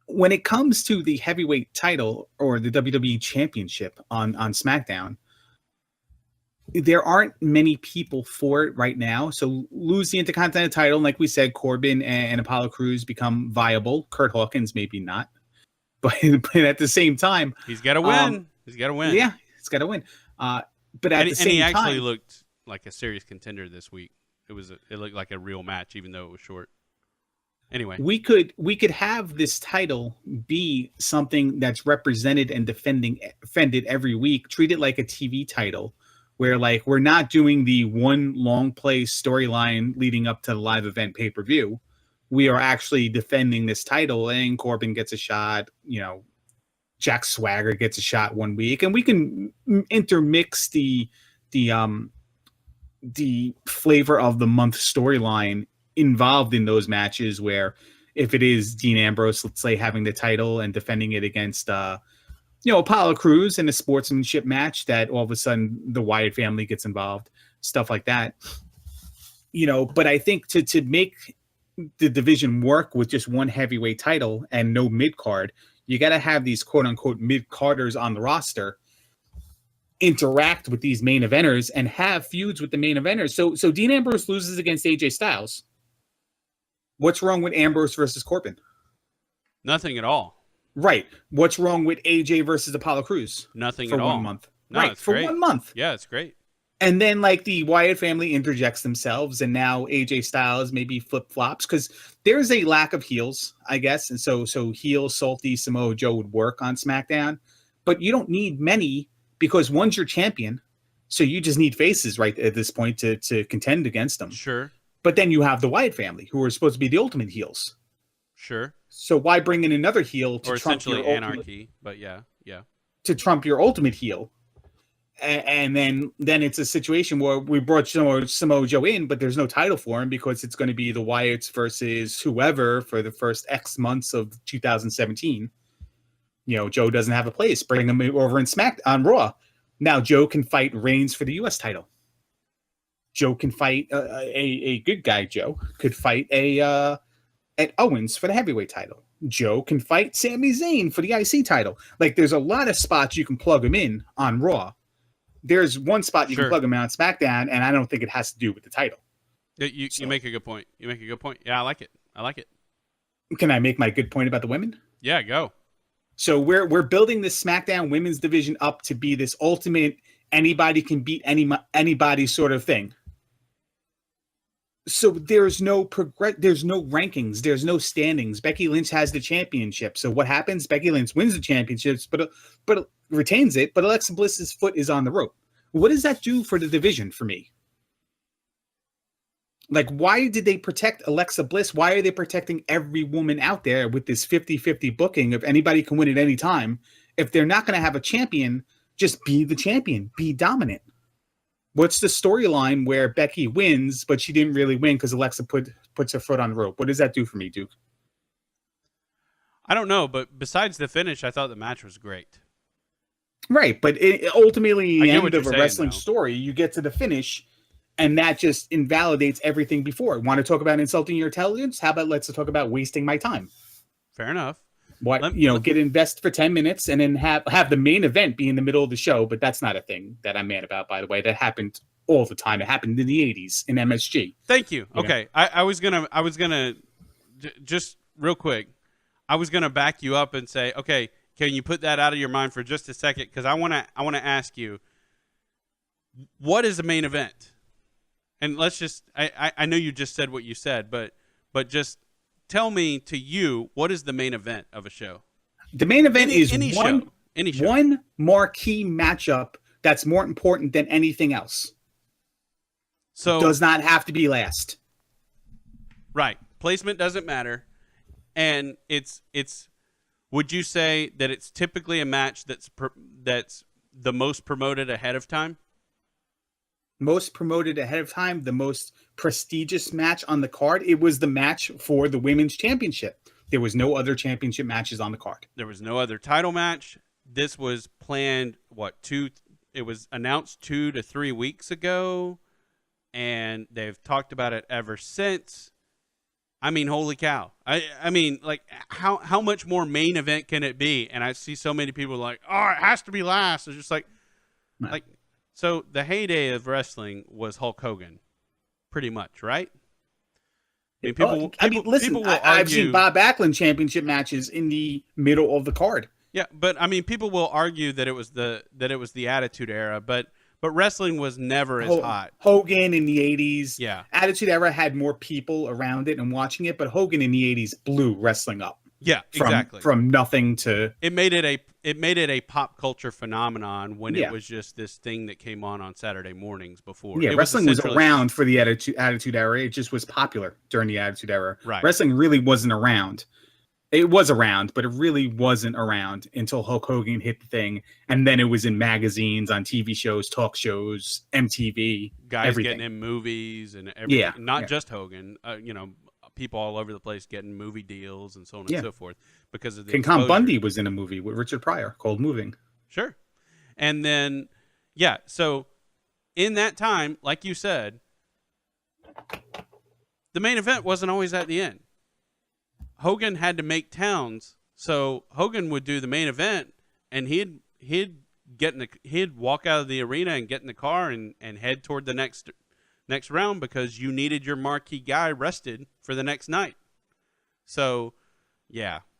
When it comes to the heavyweight title or the WWE Championship on SmackDown, there aren't many people for it right now. So lose the Intercontinental title, and like we said, Corbin and Apollo Crews become viable. Kurt Hawkins maybe not, but at the same time, he's got to win. He's got to win. Yeah, he's got to win. But at the same time, he actually looked like a serious contender this week. It looked like a real match, even though it was short. Anyway, we could have this title be something that's represented and defended every week. Treat it like a TV title, where like we're not doing the one long play storyline leading up to the live event pay-per-view. We are actually defending this title, and Corbin gets a shot, Jack Swagger gets a shot one week, and we can intermix the flavor of the month storyline involved in those matches, where if it is Dean Ambrose, let's say, having the title and defending it against Apollo Crews in a sportsmanship match, that all of a sudden the Wyatt family gets involved, stuff like that. But I think to make the division work with just one heavyweight title and no mid-card, you got to have these quote-unquote mid-carders on the roster interact with these main eventers and have feuds with the main eventers. So Dean Ambrose loses against AJ Styles. What's wrong with Ambrose versus Corbin? Nothing at all. Right. What's wrong with AJ versus Apollo Crews? Nothing at all. For 1 month. No, right, for great. 1 month. Yeah, it's great. And then like the Wyatt family interjects themselves, and now AJ Styles maybe flip-flops because there's a lack of heels, I guess. And so heel, salty Samoa Joe would work on SmackDown, but you don't need many because one's your champion. So you just need faces right at this point to contend against them. Sure. But then you have the Wyatt family, who are supposed to be the ultimate heels. Sure. So why bring in another heel to or trump your essentially anarchy? But yeah. To trump your ultimate heel, and then it's a situation where we brought Samoa Joe in, but there's no title for him because it's going to be the Wyatts versus whoever for the first X months of 2017. Joe doesn't have a place. Bring him over and on Raw. Now Joe can fight Reigns for the U.S. title. Joe can fight a good guy. Joe could fight at Owens for the heavyweight title. Joe can fight Sami Zayn for the IC title. Like, there's a lot of spots you can plug him in on Raw. There's one spot you can plug him in on SmackDown, and I don't think it has to do with the title. You make a good point. Yeah, I like it. Can I make my good point about the women? Yeah, go. So we're building this SmackDown women's division up to be this ultimate anybody can beat anybody sort of thing. So there's no there's no rankings, there's no standings. Becky Lynch has the championship. So what happens? Becky Lynch wins the championships, but retains it. But Alexa Bliss's foot is on the rope. What does that do for the division for me? Like, why did they protect Alexa Bliss? Why are they protecting every woman out there with this 50-50 booking of anybody can win at any time? If they're not going to have a champion, Just be the champion. Be dominant. What's the storyline where Becky wins, but she didn't really win because Alexa puts her foot on the rope? What does that do for me, Duke? I don't know, but besides the finish, I thought the match was great. Right, but ultimately, the end of a wrestling though. story, you get to the finish, and that just invalidates everything before. Want to talk about insulting your intelligence? How about let's talk about wasting my time? Fair enough. Get invested for 10 minutes and then have the main event be in the middle of the show, but that's not a thing that I'm mad about, by the way. That happened all the time. It happened in the 80s in MSG. Thank you. Okay. I was gonna just real quick, I was gonna back you up and say, okay, can you put that out of your mind for just a second? Because I wanna ask you, what is the main event? And let's just I know you just said what you said, but just tell me, to you, what is the main event of a show? The main event is any show. One marquee matchup that's more important than anything else. So does not have to be last. Right. Placement doesn't matter. And it's would you say that it's typically a match that's the most promoted ahead of time? Most promoted ahead of time, the most prestigious match on the card. It was the match for the women's championship. There was no other championship matches on the card. There was no other title match. This was planned, it was announced 2 to 3 weeks ago, and they've talked about it ever since. I mean, holy cow. I mean, like, how much more main event can it be? And I see so many people like, oh, it has to be last. It's just like, so the heyday of wrestling was Hulk Hogan, pretty much, right? I mean, listen, I've seen Bob Backlund championship matches in the middle of the card. Yeah, but I mean, people will argue that it was the Attitude Era, but wrestling was never as hot. Hogan in the 80s. Yeah. Attitude Era had more people around it and watching it, but Hogan in the 80s blew wrestling up. Yeah, exactly. From nothing to it made it a pop culture phenomenon when it was just this thing that came on Saturday mornings before. Yeah, wrestling was around for the Attitude Era. It just was popular during the Attitude Era. Right. Wrestling really wasn't around. It was around, but it really wasn't around until Hulk Hogan hit the thing, and then it was in magazines, on TV shows, talk shows, MTV, guys everything. Getting in movies and everything. Yeah, not just Hogan. People all over the place getting movie deals and so on and so forth because of the King Kong Bundy was in a movie with Richard Pryor called Moving. Sure. And then, so in that time, like you said, the main event wasn't always at the end. Hogan had to make towns, so Hogan would do the main event, and he'd walk out of the arena and get in the car and head toward the next round because you needed your marquee guy rested for the next night. So,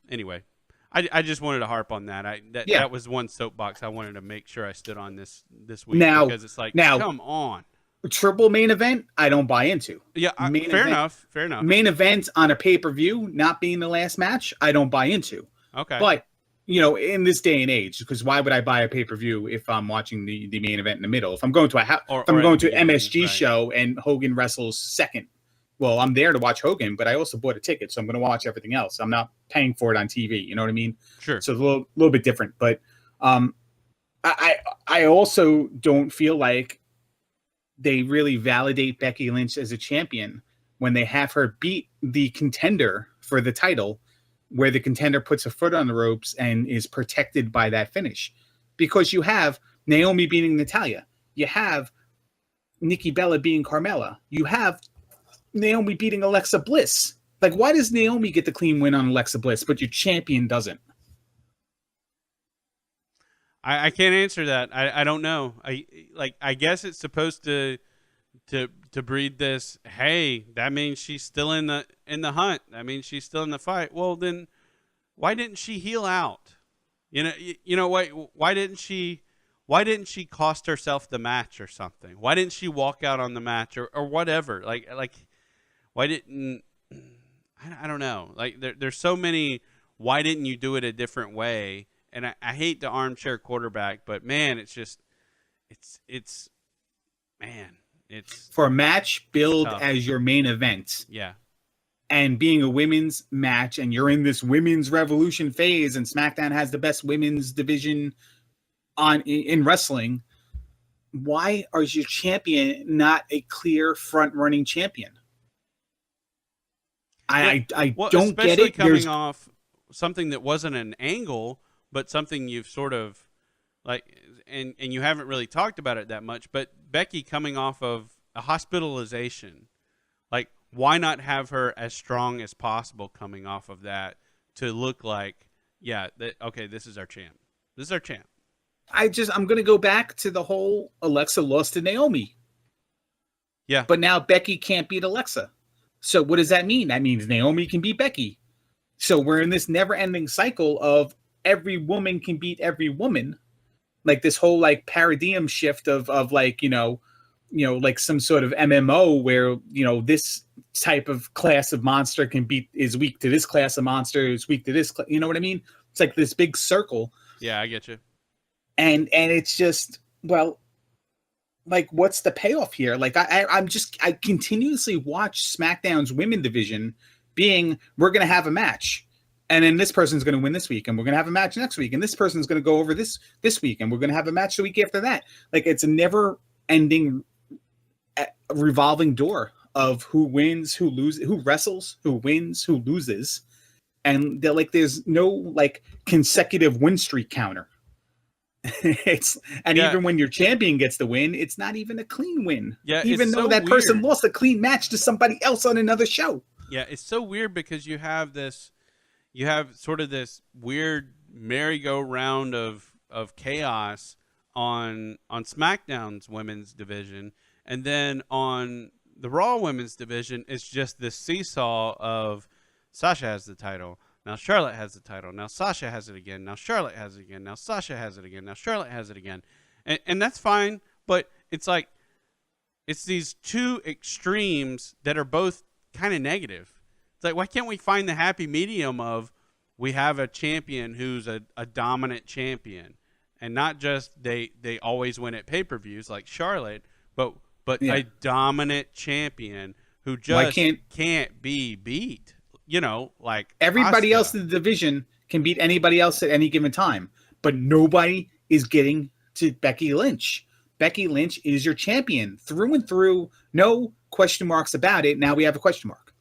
anyway, I just wanted to harp on that. That was one soapbox I wanted to make sure I stood on this week because it's like, come on. Triple main event, I don't buy into. Yeah, fair enough. Main event on a pay-per-view not being the last match, I don't buy into. Okay. But, in this day and age, because why would I buy a pay-per-view if I'm watching the main event in the middle? If I'm going to an MSG show and Hogan wrestles second, well, I'm there to watch Hogan, but I also bought a ticket, so I'm going to watch everything else. I'm not paying for it on TV. You know what I mean? Sure. So it's a little bit different. But I also don't feel like they really validate Becky Lynch as a champion when they have her beat the contender for the title, where the contender puts a foot on the ropes and is protected by that finish. Because you have Naomi beating Natalya. You have Nikki Bella beating Carmella. You have Naomi beating Alexa Bliss. Like, why does Naomi get the clean win on Alexa Bliss, but your champion doesn't? I can't answer that. I don't know. I guess it's supposed to breed this. Hey, that means she's still in the hunt. That means she's still in the fight. Well, then why didn't she heal out? You know what? Why didn't she cost herself the match or something? Why didn't she walk out on the match or whatever? Like why didn't I don't know. Like there's so many. Why didn't you do it a different way? And I hate the armchair quarterback, but man, it's for a match billed as your main event. Yeah. And being a women's match, and you're in this women's revolution phase, and SmackDown has the best women's division in wrestling, why is your champion not a clear front running champion? Yeah, I well, don't get especially it. coming off something that wasn't an angle, but something you've sort of like, and you haven't really talked about it that much. But Becky coming off of a hospitalization, like, why not have her as strong as possible coming off of that to look like, yeah, okay, this is our champ. This is our champ. I'm gonna go back to the whole Alexa lost to Naomi. Yeah. But now Becky can't beat Alexa. So what does that mean? That means Naomi can beat Becky. So we're in this never-ending cycle of every woman can beat every woman. Like this whole like paradigm shift of like, like some sort of MMO where, this type of class of monster is weak to this class of monster, is weak to this, you know what I mean? It's like this big circle. Yeah, I get you. And it's just, well, like, what's the payoff here? Like, I continuously watch SmackDown's women division being, we're going to have a match, and then this person's going to win this week, and we're going to have a match next week, and this person's going to go over this week, and we're going to have a match the week after that. Like, it's a never ending revolving door of who wins, who loses, who wrestles, who wins, who loses. And there's no like consecutive win streak counter. Even when your champion gets the win, it's not even a clean win. Yeah, even though that person lost a clean match to somebody else on another show. Yeah, it's so weird because you have sort of this weird merry-go-round of chaos on SmackDown's women's division, and then on the Raw women's division, it's just this seesaw of Sasha has the title. Now Charlotte has the title. Now Sasha has it again. Now Charlotte has it again. Now Sasha has it again. Now Charlotte has it again. And that's fine, but it's like it's these two extremes that are both kind of negative. It's like, why can't we find the happy medium of we have a champion who's a dominant champion, and not just they always win at pay-per-views like Charlotte, but a dominant champion who just can't be beat. Like everybody Asuka. else in the division can beat anybody else at any given time, but nobody is getting to Becky Lynch. Becky Lynch is your champion through and through. No question marks about it. Now we have a question mark.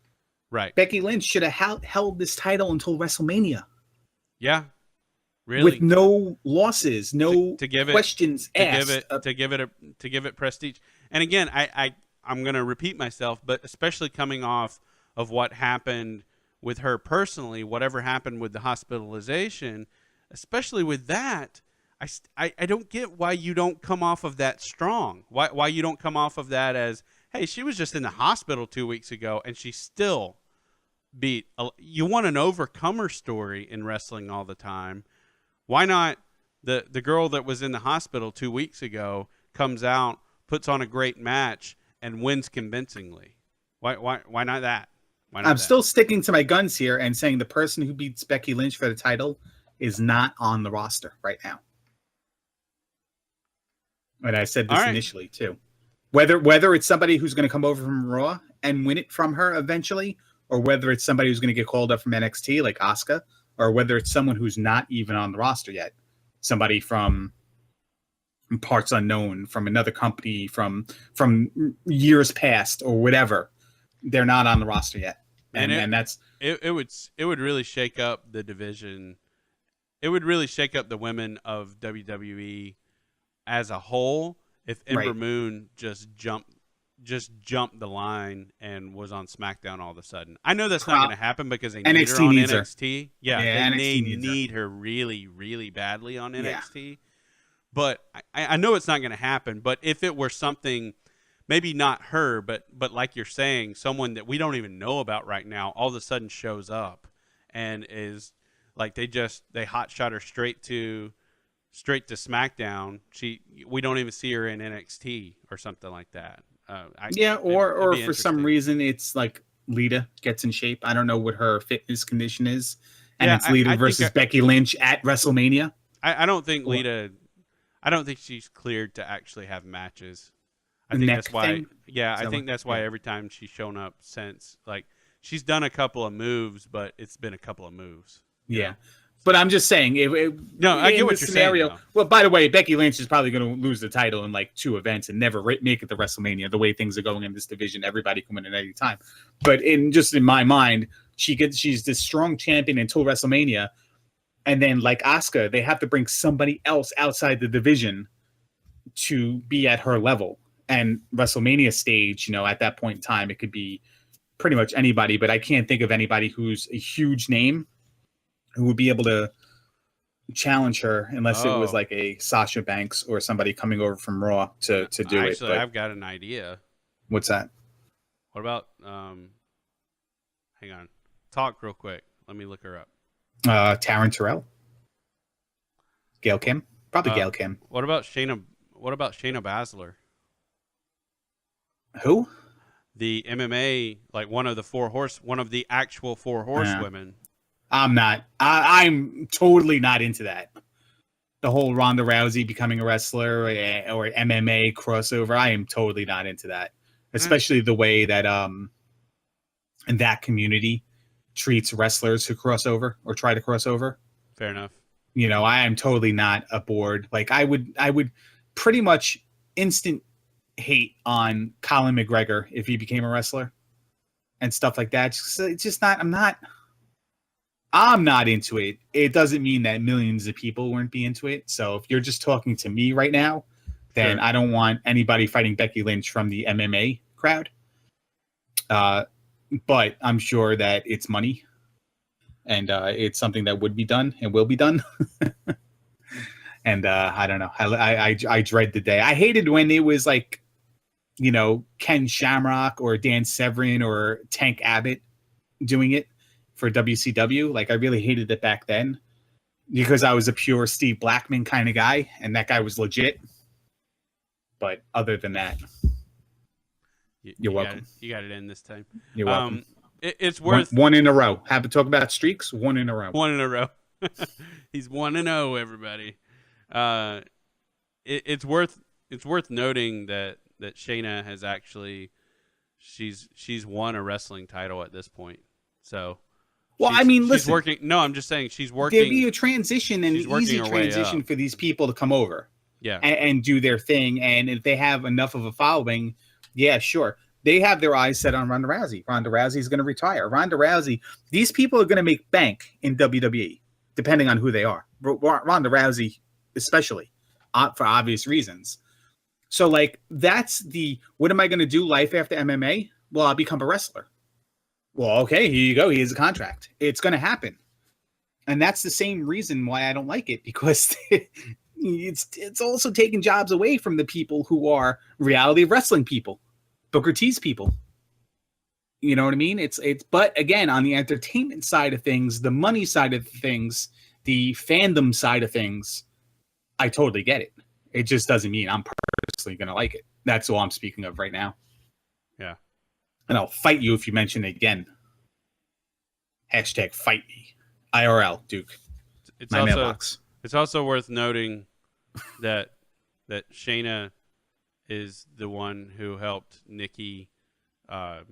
Right. Becky Lynch should have held this title until WrestleMania. Yeah. Really. With no losses, no to give questions asked. To give it prestige. And again, I'm going to repeat myself, but especially coming off of what happened with her personally, whatever happened with the hospitalization, especially with that, I don't get why you don't come off of that strong. Why you don't come off of that as, hey, she was just in the hospital 2 weeks ago and she still beat. You want an overcomer story in wrestling all the time. Why not the girl that was in the hospital 2 weeks ago comes out, puts on a great match, and wins convincingly? Why not that? I'm still sticking to my guns here and saying the person who beats Becky Lynch for the title is not on the roster right now. And I said this initially too. Whether it's somebody who's going to come over from Raw and win it from her eventually, or whether it's somebody who's going to get called up from NXT like Asuka, or whether it's someone who's not even on the roster yet, somebody from parts unknown, from another company, from years past, or whatever. They're not on the roster yet, and that's it would really shake up the division. It would really shake up the women of WWE as a whole if Ember Moon just jumped the line and was on SmackDown all of a sudden. I know that's not going to happen because they need her on NXT. Her. Yeah, they need her really, really badly on NXT. Yeah. But I know it's not going to happen. But if it were something. Maybe not her, but like you're saying, someone that we don't even know about right now all of a sudden shows up and is like they hot shot her straight to SmackDown. We don't even see her in NXT or something like that. Or for some reason it's like Lita gets in shape. I don't know what her fitness condition is, and it's Lita versus Becky Lynch at WrestleMania. I don't think Lita. I don't think she's cleared to actually have matches. I think that's why. Yeah, I think that's why every time she's shown up since, like, she's done a couple of moves, but it's been a couple of moves. Yeah, But I'm just saying, No, I get in what this you're scenario. saying. Well, by the way, Becky Lynch is probably going to lose the title in like 2 events and never make it to WrestleMania. The way things are going in this division, everybody can win at any time. But in my mind, she's this strong champion until WrestleMania, and then like Asuka, they have to bring somebody else outside the division to be at her level. And WrestleMania stage, at that point in time, it could be pretty much anybody. But I can't think of anybody who's a huge name who would be able to challenge her unless it was like a Sasha Banks or somebody coming over from Raw to do it. Actually, I've got an idea. What's that? What about hang on. Talk real quick. Let me look her up. Taryn Terrell. Gail Kim? Probably Gail Kim. What about Shayna Baszler? Who? The MMA, like one of the actual 4 horsewomen. I'm not. I'm totally not into that. The whole Ronda Rousey becoming a wrestler or MMA crossover. I am totally not into that. Especially the way that that community treats wrestlers who cross over or try to cross over. Fair enough. I am totally not aboard. Like I would pretty much instant hate on Colin McGregor if he became a wrestler and stuff like that. It's just not. I'm not into it. It doesn't mean that millions of people wouldn't be into it. So if you're just talking to me right now, then sure. I don't want anybody fighting Becky Lynch from the MMA crowd. But I'm sure that it's money and it's something that would be done and will be done. And I don't know. I dread the day. I hated when it was like, Ken Shamrock or Dan Severn or Tank Abbott doing it for WCW. Like I really hated it back then because I was a pure Steve Blackman kind of guy and that guy was legit. But other than that, you're welcome. You got it in this time. You're welcome. It's worth one in a row. Have to talk about streaks. 1 in a row. 1 in a row. He's 1-0, everybody. It's worth noting that Shayna has actually she's won a wrestling title at this point. So well, I mean, listen. She's working. No, I'm just saying she's working. There'd be a transition and an easy transition for these people to come over. Yeah. And do their thing. And if they have enough of a following, yeah, sure. They have their eyes set on Ronda Rousey. Ronda Rousey's going to retire. Ronda Rousey, these people are going to make bank in WWE, depending on who they are. Ronda Rousey, especially, for obvious reasons. So, like, that's what am I going to do life after MMA? Well, I'll become a wrestler. Well, okay, here you go. Here's a contract. It's going to happen. And that's the same reason why I don't like it, because it's also taking jobs away from the people who are reality wrestling people, Booker T's people. You know what I mean? But again, on the entertainment side of things, the money side of things, the fandom side of things, I totally get it. It just doesn't mean I'm personally going to like it. That's all I'm speaking of right now. Yeah. And I'll fight you if you mention it again. # fight me. IRL, Duke. It's also worth noting that Shayna is the one who helped Nikki come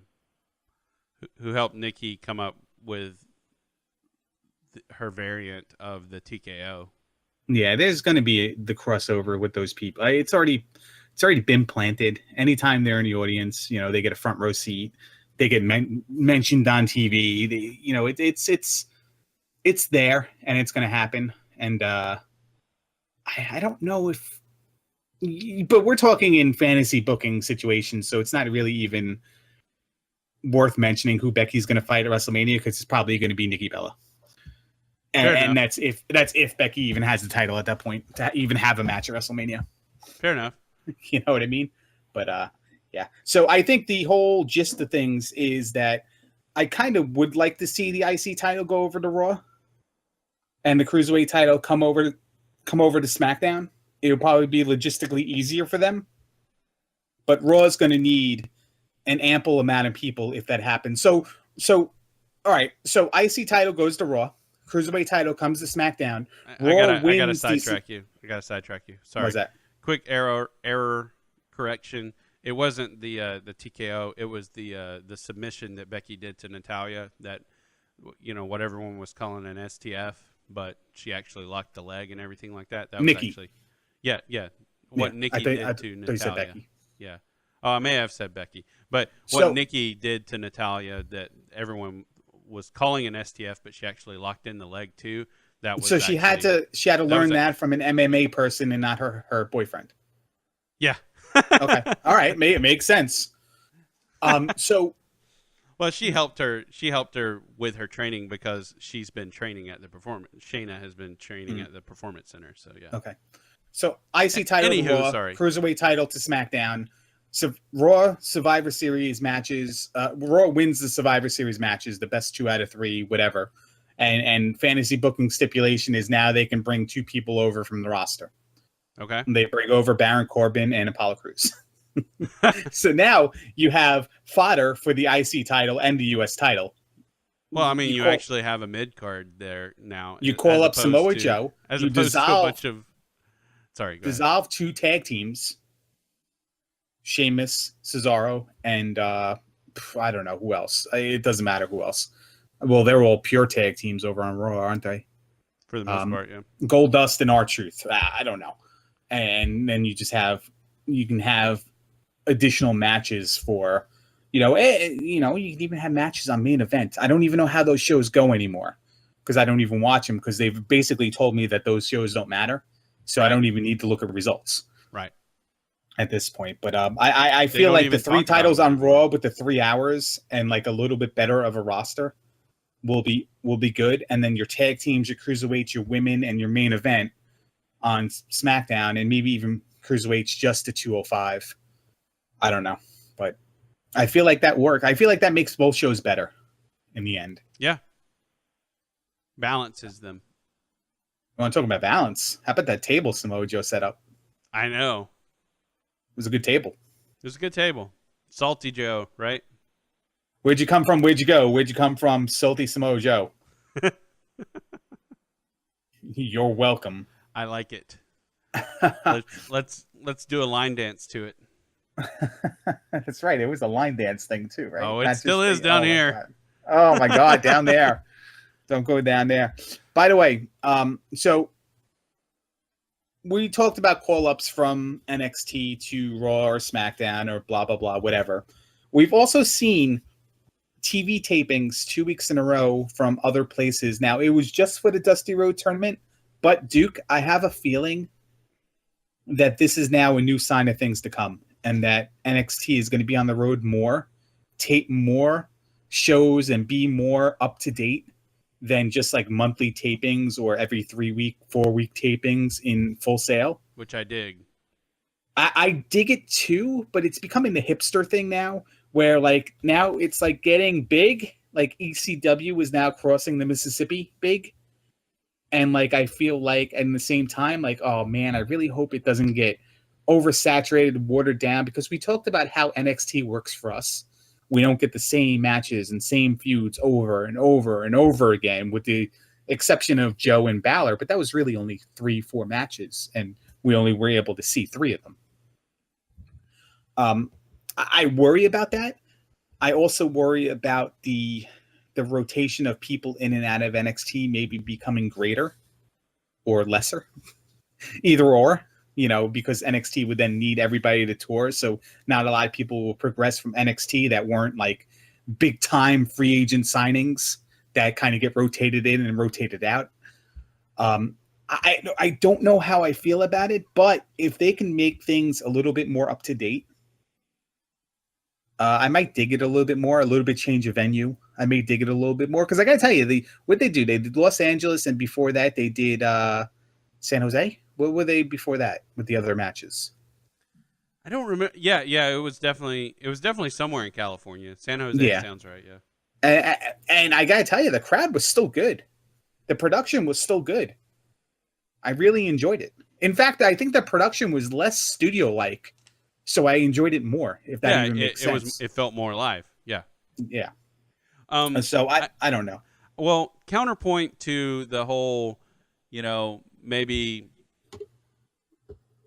up with her variant of the TKO. Yeah, there's going to be the crossover with those people. It's already been planted. Anytime they're in the audience, they get a front row seat. They get mentioned on TV. It's there and it's going to happen. And I don't know if, but we're talking in fantasy booking situations, so it's not really even worth mentioning who Becky's going to fight at WrestleMania because it's probably going to be Nikki Bella. And that's if Becky even has the title at that point to even have a match at WrestleMania. Fair enough. You know what I mean? But yeah. So I think the whole gist of things is that I kind of would like to see the IC title go over to Raw and the Cruiserweight title come over to SmackDown. It would probably be logistically easier for them. But Raw is going to need an ample amount of people if that happens. So all right. So IC title goes to Raw. Cruiserweight title comes to SmackDown. I gotta sidetrack you. Sorry. What's that? Quick error correction. It wasn't the TKO. It was the submission that Becky did to Natalya. That what everyone was calling an STF. but she actually locked the leg and everything like that. That was Nikki. actually, yeah. What Yeah, Nikki I did to thought you said Natalia. Becky. Yeah. Oh, I may have said Becky, but what So Nikki did to Natalia that everyone was calling an STF, but she actually locked in the leg too. That was she actually, had to learn was that from an MMA person and not her boyfriend. yeah. Okay, all right, it makes sense. So Well, she helped her. She helped her with her training because she's been training at the performance. Shayna has been training at the performance center. So yeah. okay, so IC title to Anywho, Raw, sorry. Cruiserweight title to SmackDown. So Raw Survivor Series matches. Raw wins the Survivor Series matches, the best 2 out of 3, whatever. And fantasy booking stipulation is now they can bring 2 people over from the roster. Okay. They bring over Baron Corbin and Apollo Crews. So now you have fodder for the IC title and the US title. Well, I mean, you actually have a mid card there now. You call up Samoa Joe. As you opposed to a bunch of. Sorry, go dissolve ahead. 2 tag teams. Sheamus, Cesaro, and I don't know who else. It doesn't matter who else. Well, they're all pure tag teams over on Raw, aren't they? For the most part, yeah. Goldust and R-Truth. I don't know. And then you can have additional matches for, you can even have matches on main event. I don't even know how those shows go anymore because I don't even watch them because they've basically told me that those shows don't matter. So I don't even need to look at results. Right. At this point, but I feel like the 3 titles on Raw with the 3 hours and like a little bit better of a roster will be good, and then your tag teams, your cruiserweights, your women, and your main event on SmackDown, and maybe even cruiserweights just to 205. I don't know, but I feel like that work. I feel like that makes both shows better in the end. Yeah, balances them. I want to talk about balance. How about that table Samoa Joe set up? I know. It was a good table. It was a good table. Salty Joe, right? Where'd you come from? Where'd you go? Where'd you come from, Salty Samoa Joe? You're welcome. I like it. let's do a line dance to it. That's right. It was a line dance thing too, right? Oh, it still is down here. Oh my God, down there. Don't go down there. By the way, so we talked about call-ups from NXT to Raw or SmackDown or blah, blah, blah, whatever. We've also seen TV tapings 2 weeks in a row from other places. Now, it was just for the Dusty Road tournament, but Duke, I have a feeling that this is now a new sign of things to come and that NXT is going to be on the road more, tape more shows and be more up to date than just like monthly tapings or every 3-week, 4-week tapings in Full Sail. Which I dig. I dig it too, but it's becoming the hipster thing now where like now it's like getting big. Like ECW is now crossing the Mississippi big. And like I feel like at the same time, like, oh man, I really hope it doesn't get oversaturated, watered down, because we talked about how NXT works for us. We don't get the same matches and same feuds over and over and over again, with the exception of Joe and Balor. But that was really only 3-4 matches, and we only were able to see 3 of them. I worry about that. I also worry about the rotation of people in and out of NXT maybe becoming greater or lesser, either or. Because NXT would then need everybody to tour. So not a lot of people will progress from NXT that weren't like big time free agent signings that kind of get rotated in and rotated out. I don't know how I feel about it, but if they can make things a little bit more up to date, I might dig it a little bit more, a little bit change of venue. I may dig it a little bit more because I got to tell you, what they do, they did Los Angeles, and before that they did San Jose. What were they before that with the other matches? I don't remember. Yeah, it was definitely somewhere in California. San Jose sounds right. Yeah. And I gotta tell you, the crowd was still good. The production was still good. I really enjoyed it. In fact, I think the production was less studio-like, so I enjoyed it more. If that even makes sense. It felt more live. Yeah. Yeah. So I don't know. Well, counterpoint to the whole, maybe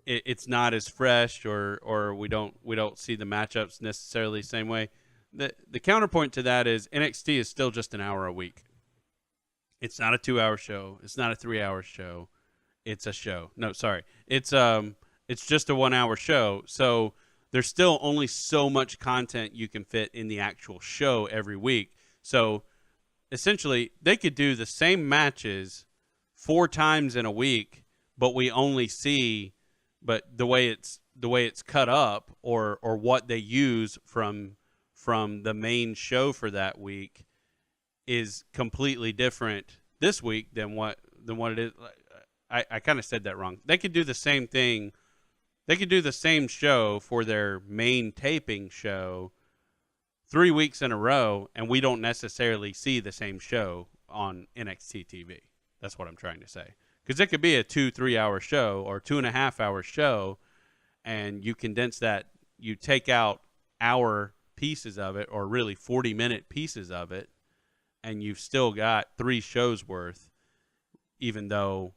it's not as fresh, or we don't see the matchups necessarily the same way. The counterpoint to that is NXT is still just an hour a week. It's not a 2 hour show. It's not a 3 hour show. It's a show. No, sorry. It's just a 1 hour show. So there's still only so much content you can fit in the actual show every week. So essentially, they could do the same matches 4 times in a week, but we only see, but the way it's cut up, or what they use from the main show for that week is completely different this week than what it is. I kind of said that wrong. They could do the same thing. They could do the same show for their main taping show 3 weeks in a row, and we don't necessarily see the same show on NXT TV. That's what I'm trying to say. Because it could be a 2-3 hour show or 2.5 hour show, and you condense that, you take out hour pieces of it, or really 40-minute pieces of it, and you've still got 3 shows worth, even though,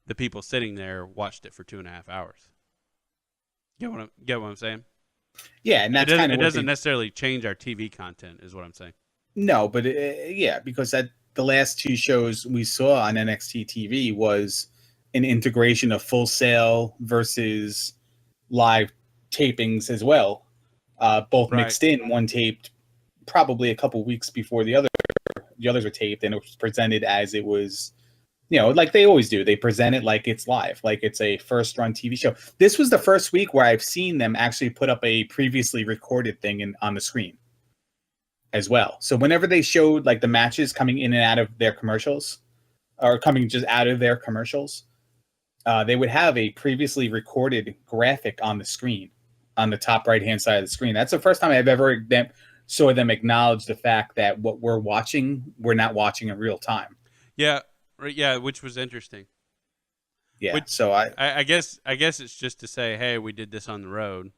the people sitting there watched it for 2.5 hours. Get what I'm saying? Yeah, and that's kind of it doesn't necessarily change our TV content, is what I'm saying. No, but yeah, because the last 2 shows we saw on NXT TV was an integration of Full Sail versus live tapings as well, both Right. mixed in. One taped probably a couple weeks before the others were taped, and it was presented as it was, like they always do. They present it like it's live, like it's a first run TV show. This was the first week where I've seen them actually put up a previously recorded thing on the screen as well. So whenever they showed like the matches coming in and out of their commercials, or coming just out of their commercials, they would have a previously recorded graphic on the screen, on the top right hand side of the screen. That's the first time I've ever saw them acknowledge the fact that what we're watching, we're not watching in real time. Yeah. Yeah, which was interesting. Yeah, so I guess it's just to say, hey, we did this on the road.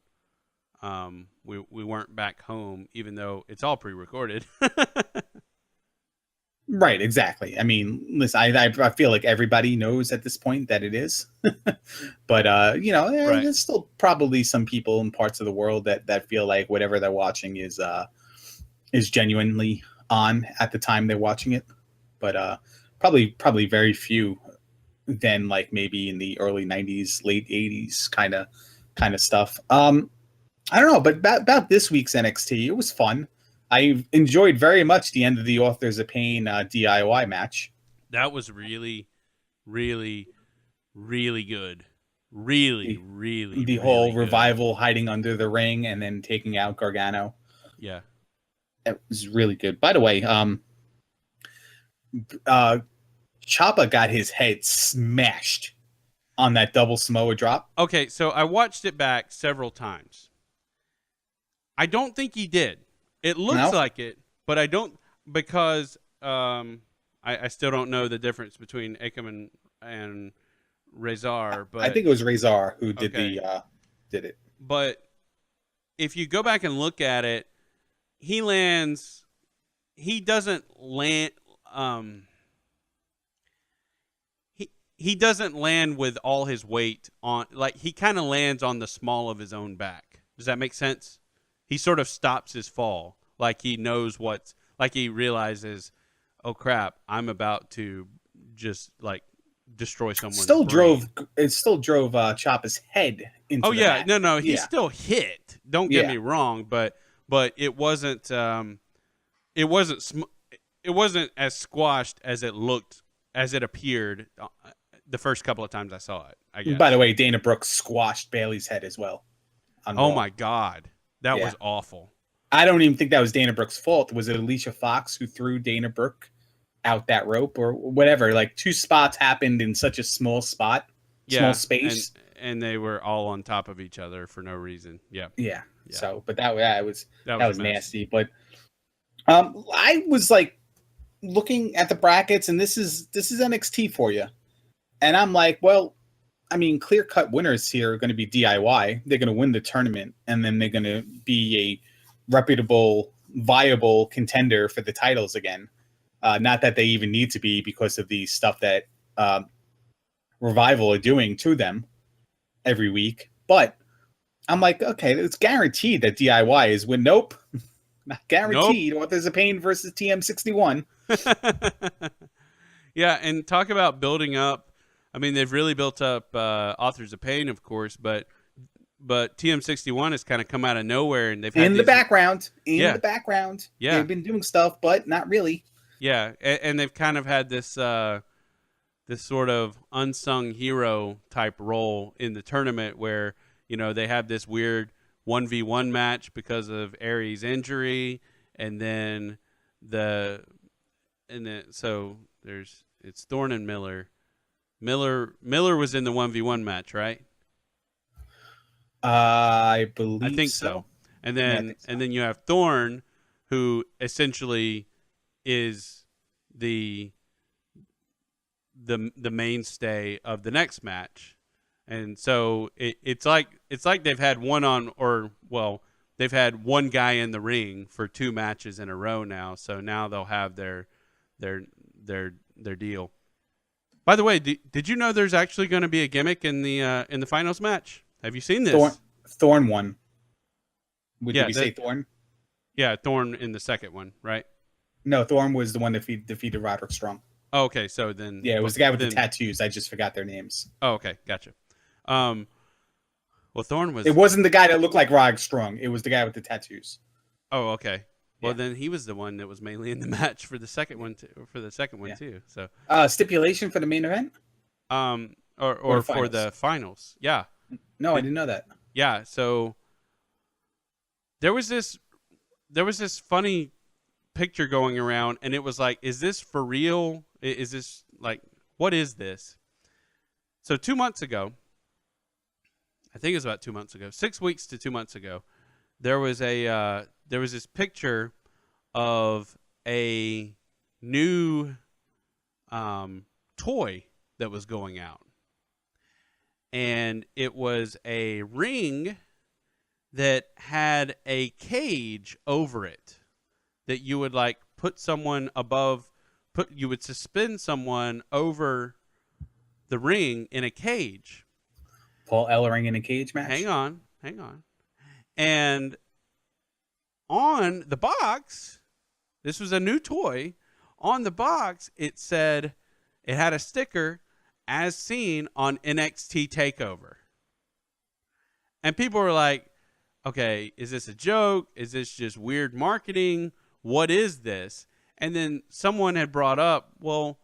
We weren't back home, even though it's all pre-recorded. Right, exactly. I mean, listen, I feel like everybody knows at this point that it is, but right. There's still probably some people in parts of the world that feel like whatever they're watching is genuinely on at the time they're watching it, but probably very few than like maybe in the early 90s, late 80s kind of stuff. I don't know, but about this week's NXT, it was fun. I enjoyed very much the end of the Authors of Pain DIY match. That was really, really, really good. Really, really, the really whole good. Revival hiding under the ring and then taking out Gargano. Yeah, it was really good. By the way, Ciampa got his head smashed on that double Samoa drop. Okay, so I watched it back several times. I don't think he did. It looks like it, but I don't, because I still don't know the difference between Akam and Rezar. But I think it was Rezar who did did it. But if you go back and look at it, he doesn't land. He doesn't land with all his weight on, like, he kind of lands on the small of his own back. Does that make sense? He sort of stops his fall. Like he knows like he realizes, oh crap, I'm about to just like destroy someone's brain. It still drove Ciampa's head into the back. No, he still hit. Don't get me wrong, but it wasn't as squashed as it looked, as it appeared the first couple of times I saw it, I guess. By the way, Dana Brooke squashed Bayley's head as well. Oh my God. That was awful. I don't even think that was Dana Brooke's fault. Was it Alicia Fox who threw Dana Brooke out that rope or whatever? Like 2 spots happened in such a small spot, small space. And they were all on top of each other for no reason. Yeah. So, but that was nasty. But I was like looking at the brackets, and this is NXT for you. And I'm like, well, I mean, clear-cut winners here are going to be DIY. They're going to win the tournament, and then they're going to be a reputable, viable contender for the titles again. Not that they even need to be because of the stuff that Revival are doing to them every week. But I'm like, okay, it's guaranteed that DIY is win. Nope. Not guaranteed. Authors of Pain versus TM61. Yeah, and talk about building up. I mean, they've really built up Authors of Pain, of course, but TM61 has kind of come out of nowhere, and they've had the background. The background. Yeah. They've been doing stuff, but not really. Yeah, and they've kind of had this this sort of unsung hero type role in the tournament where, you know, they have this weird 1v1 match because of Aries' injury, and then so it's Thorne and Miller. Miller was in the 1v1 match, right? I believe I think so. And then and then you have Thorne, who essentially is the mainstay of the next match. And so it's like they've had they've had one guy in the ring for 2 matches in a row now. So now they'll have their deal. By the way, did you know there's actually going to be a gimmick in the finals match? Have you seen this? Thorne won. Did we say Thorne? Yeah, Thorne in the second one, right? No, Thorne was the one that defeated Roderick Strong. Oh, okay, so then... Yeah, it was the guy with the tattoos. I just forgot their names. Oh, okay, gotcha. Well, Thorne was... It wasn't the guy that looked like Roderick Strong. It was the guy with the tattoos. Oh, okay. Well, then he was the one that was mainly in the match for the second one too. So stipulation for the main event? Or for the finals. Yeah. No, I didn't know that. Yeah, so there was this funny picture going around, and it was like, is this for real? Is this like, what is this? So 2 months ago, I think it was about 2 months ago, 6 weeks to 2 months ago, there was this picture of a new toy that was going out. And it was a ring that had a cage over it that you would like put someone above, you would suspend someone over the ring in a cage. Paul Ellering in a cage match? Hang on. And on the box, this was a new toy. On the box, it said, it had a sticker, as seen on NXT TakeOver. And people were like, okay, is this a joke? Is this just weird marketing? What is this? And then someone had brought up, well,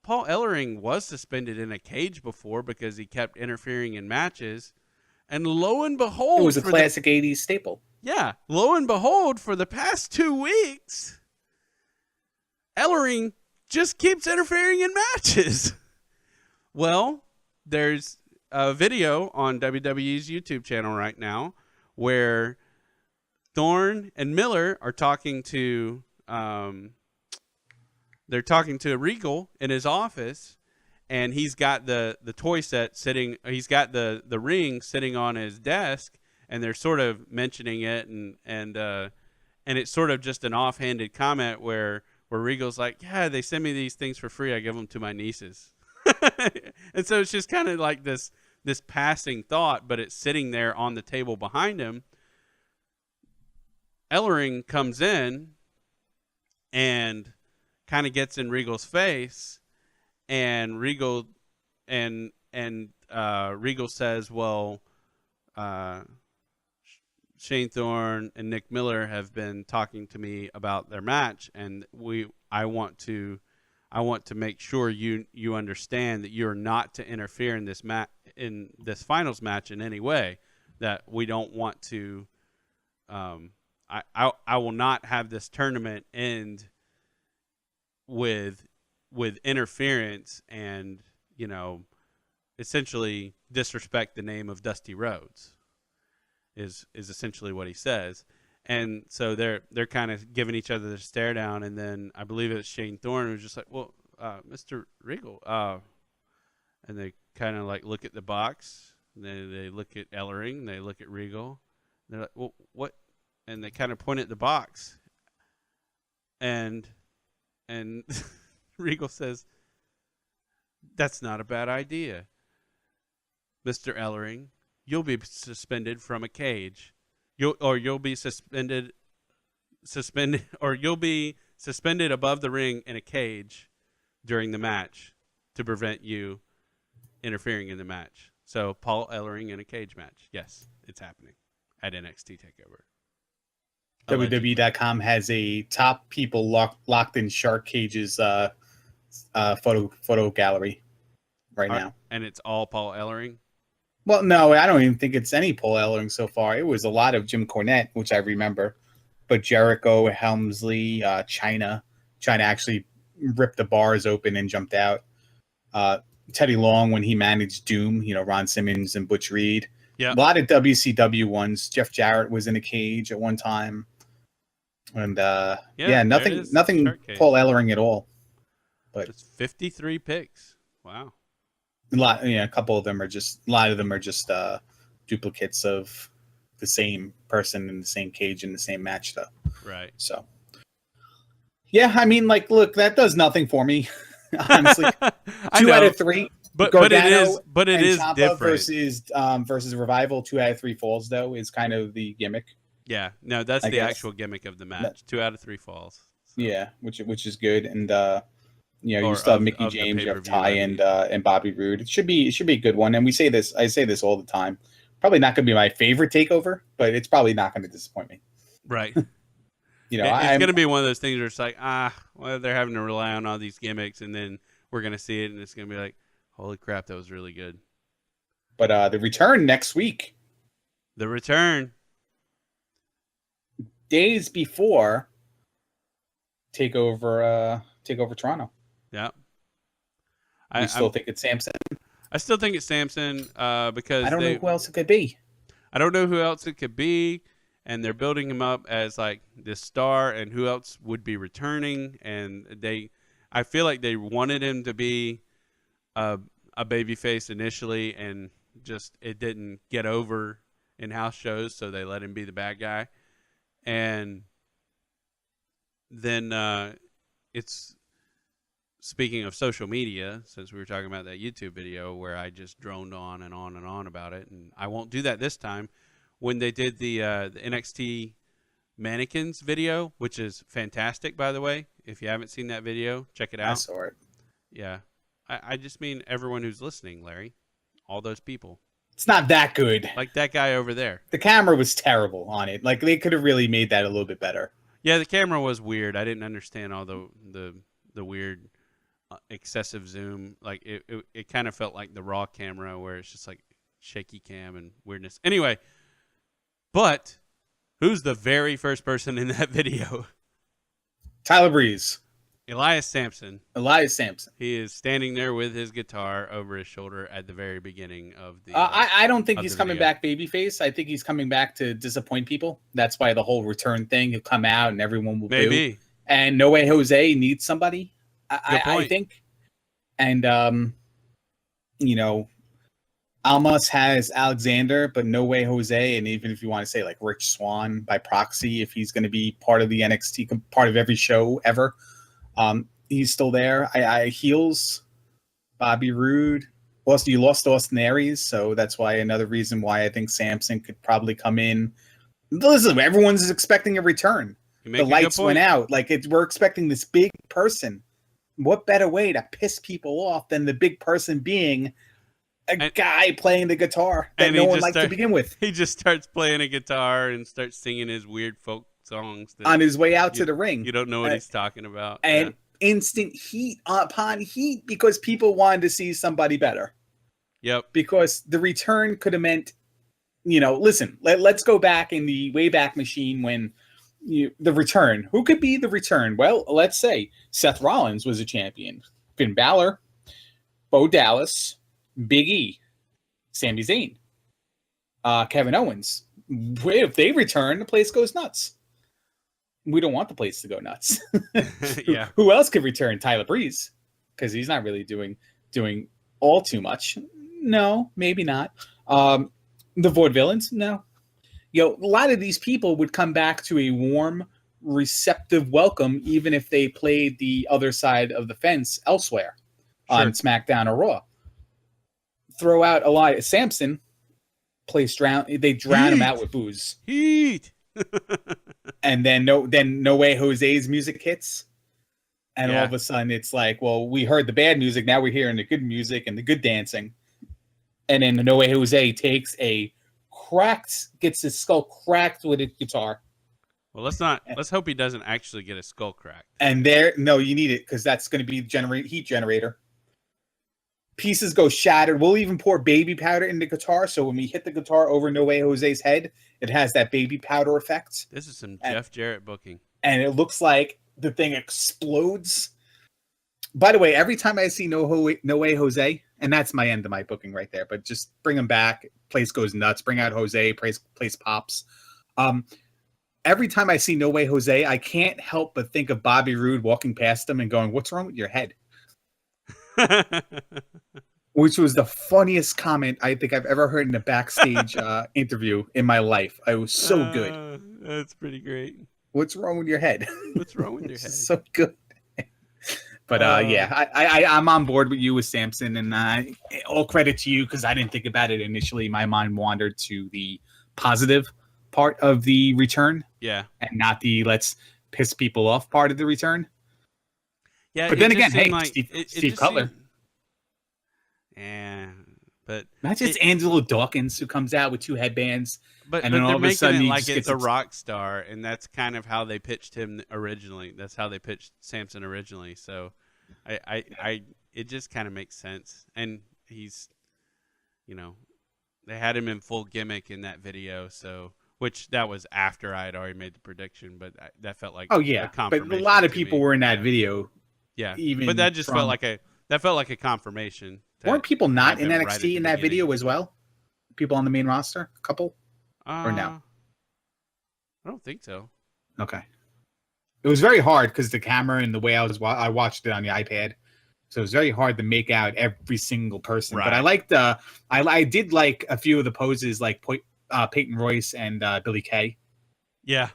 Paul Ellering was suspended in a cage before because he kept interfering in matches. And lo and behold, it was a classic 80s staple. Yeah. Lo and behold, for the past 2 weeks, Ellering just keeps interfering in matches. Well, there's a video on WWE's YouTube channel right now where Thorne and Miller are talking to Regal in his office, and he's got the toy set sitting. He's got the ring sitting on his desk, and they're sort of mentioning it, and it's sort of just an offhanded comment where Regal's like, yeah, they send me these things for free. I give them to my nieces. And so it's just kind of like this passing thought, but it's sitting there on the table behind him. Ellering comes in and kind of gets in Regal's face, and Regal says, well, Shane Thorne and Nick Miller have been talking to me about their match, and I want to make sure you understand that you're not to interfere in this finals match in any way. That we don't want to. I will not have this tournament end with interference and, you know, essentially disrespect the name of Dusty Rhodes. Is essentially what he says. And so they're kind of giving each other the stare down, and then I believe it's Shane Thorne who's just like, well, Mr. Regal, and they kind of like look at the box, and they look at Ellering, they look at Regal, and they're like, well, what? And they kind of point at the box, and Regal says, that's not a bad idea, Mr. Ellering. You'll be suspended from a cage. You'll be suspended suspended, or you'll be suspended above the ring in a cage during the match to prevent you interfering in the match. So Paul Ellering in a cage match. Yes, it's happening at NXT Takeover. Allegedly. WWE.com has a top people locked in shark cages photo gallery now. And it's all Paul Ellering? Well, no, I don't even think it's any Paul Ellering so far. It was a lot of Jim Cornette, which I remember. But Jericho, Helmsley, China actually ripped the bars open and jumped out. Teddy Long when he managed Doom, Ron Simmons and Butch Reed. Yeah. A lot of WCW ones. Jeff Jarrett was in a cage at one time. And nothing Paul Ellering at all. But it's 53 picks. Wow. A couple of them are just duplicates of the same person in the same cage in the same match though. Right. So yeah, I mean, look, that does nothing for me. Honestly. 2 out of 3. But it is Ciampa different versus Revival. 2 out of 3 falls though is kind of the gimmick. Yeah, no, that's the actual gimmick of the match. 2 out of 3 falls. So. Yeah, which is good, and you still have Mickey James, you have Ty and Bobby Roode. It should be a good one, and I say this all the time. Probably not going to be my favorite takeover, but it's probably not going to disappoint me. Right. It's going to be one of those things where it's like, they're having to rely on all these gimmicks, and then we're going to see it, and it's going to be like, holy crap, that was really good. But the return next week. The return. Days before Takeover Toronto. Yeah. I still think it's Samson. I still think it's Samson because I don't know who else it could be. I don't know who else it could be, and they're building him up as like this star, and who else would be returning, and I feel like they wanted him to be a babyface initially, and just it didn't get over in house shows, so they let him be the bad guy. And then it's, speaking of social media, since we were talking about that YouTube video where I just droned on and on and on about it, and I won't do that this time, when they did the NXT mannequins video, which is fantastic, by the way. If you haven't seen that video, check it out. I saw it. Yeah. I just mean everyone who's listening, Larry. All those people. It's not that good. Like that guy over there. The camera was terrible on it. Like, they could have really made that a little bit better. Yeah, the camera was weird. I didn't understand all the weird excessive zoom. Like, it kind of felt like the Raw camera where it's just like shaky cam and weirdness. Anyway, but who's the very first person in that video? Tyler Breeze. Elias Sampson. He is standing there with his guitar over his shoulder at the very beginning of the. I don't think he's coming back babyface. I think he's coming back to disappoint people. That's why the whole return thing. He'll come out and everyone will maybe. Boo. And No Way Jose needs somebody. I think. And Almas has Alexander, but No Way Jose. And even if you want to say like Rich Swann by proxy, if he's going to be part of the NXT, part of every show ever. He's still there. I heels Bobby Roode. Also, you lost Austin Aries, so that's why another reason why I think Samson could probably come in. Listen, everyone's expecting a return. The lights went out. We're expecting this big person. What better way to piss people off than the big person being a guy playing the guitar that no one liked to begin with? He just starts playing a guitar and starts singing his weird folk songs on his way out to the ring. You don't know what he's talking about. And instant heat upon heat because people wanted to see somebody better. Yep. Because the return could have meant, listen, let's go back in the Wayback Machine when the return. Who could be the return? Well, let's say Seth Rollins was a champion. Finn Balor, Bo Dallas, Big E, Sami Zayn, Kevin Owens. If they return, the place goes nuts. We don't want the place to go nuts. Yeah. Who else could return? Tyler Breeze, because he's not really doing all too much. No, maybe not. The Vaudevillains, no. A lot of these people would come back to a warm, receptive welcome, even if they played the other side of the fence elsewhere on SmackDown or Raw. Throw out Elias Sampson, they drown him out with booze. Heat. And then No Way Jose's music hits. And Yeah. all of a sudden it's like, well, we heard the bad music, now we're hearing the good music and the good dancing. And then No Way Jose takes gets his skull cracked with a guitar. Well, let's hope he doesn't actually get his skull cracked. And you need it because that's going to be the heat generator. Pieces go shattered. We'll even pour baby powder in the guitar, so when we hit the guitar over No Way Jose's head, it has that baby powder effect. This is some Jeff Jarrett booking. And it looks like the thing explodes. By the way, every time I see No Way Jose, and that's my end of my booking right there, but just bring him back. Place goes nuts. Bring out Jose. Place pops. Every time I see No Way Jose, I can't help but think of Bobby Roode walking past him and going, "What's wrong with your head?" Which was the funniest comment I think I've ever heard in a backstage interview in my life. It was so good. That's pretty great. What's wrong with your head? What's wrong with your head? So good. But I'm on board with you with Samson, and all credit to you because I didn't think about it initially. My mind wandered to the positive part of the return, and not the let's piss people off part of the return. Yeah, but then again, hey, like, Steve Cutler. But imagine it's Angelo Dawkins who comes out with two headbands, and then all of a sudden it like it's a rock star, and that's kind of how they pitched him originally. That's how they pitched Samson originally. So, it just kind of makes sense. And he's, they had him in full gimmick in that video. So, which that was after I had already made the prediction, but that felt like a confirmation. But a lot of people were in that video. Yeah, but that just felt like a confirmation. Weren't people not in NXT in that video as well? People on the main roster, a couple, or no? I don't think so. Okay, it was very hard because the camera and the way I watched it on the iPad, so it was very hard to make out every single person. Right. But I liked I did like a few of the poses, like Peyton Royce and Billy Kay. Yeah,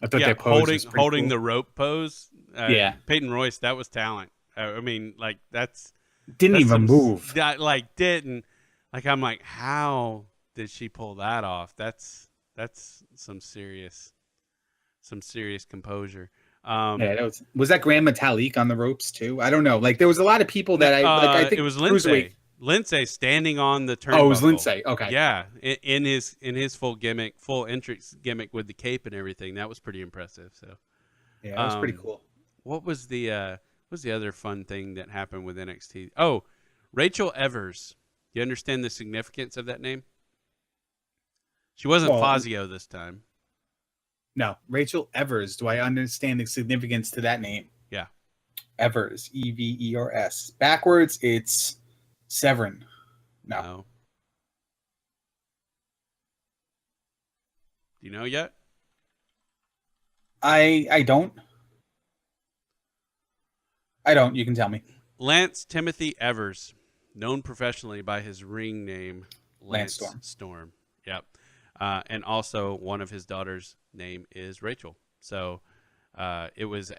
I thought their pose holding cool. The rope pose. Peyton Royce, that was talent. I mean, like that's even move. That didn't. Like I'm like, how did she pull that off? That's some serious composure. Was that Grand Metalik on the ropes too? I don't know. Like there was a lot of people that I think it was Lindsay. Lindsay standing on the turnbuckle. Oh, it was Lindsay. Okay. Yeah, in his full gimmick, full entrance gimmick with the cape and everything. That was pretty impressive. So yeah, that was pretty cool. What was the other fun thing that happened with NXT? Oh, Rachel Evers. Do you understand the significance of that name? She wasn't Fazio this time. No, Rachel Evers. Do I understand the significance to that name? Yeah. Evers. Evers. Backwards, it's Severin. No. Do you know yet? I don't. You can tell me. Lance Timothy Evers, known professionally by his ring name, Lance Storm. Yep. And also one of his daughters' name is Rachel. So it was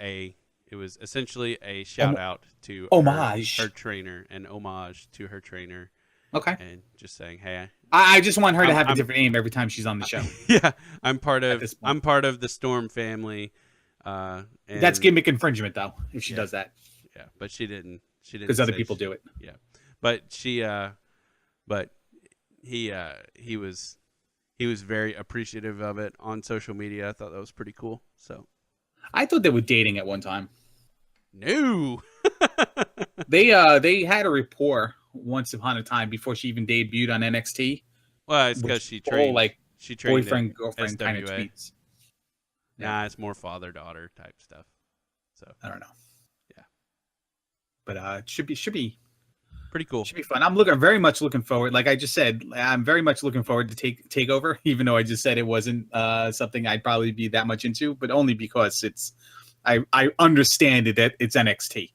essentially a shout out to her trainer, an homage to her trainer. Okay. And just saying, hey, I just want her to have a different name every time she's on the show. Yeah, I'm part of the Storm family. And that's gimmick infringement, though, if she does that. Yeah, but she didn't because other people do it. Yeah, but he was very appreciative of it on social media. I thought that was pretty cool. So I thought they were dating at one time. No. They had a rapport once upon a time before she even debuted on NXT. Well, it's because she trained boyfriend girlfriend kind of tweets. Nah, it's more father daughter type stuff. So I don't know. Yeah, but it should be pretty cool. Should be fun. I'm very much looking forward. Like I just said, I'm very much looking forward to Takeover, even though I just said it wasn't something I'd probably be that much into, but only because I understand that it's NXT.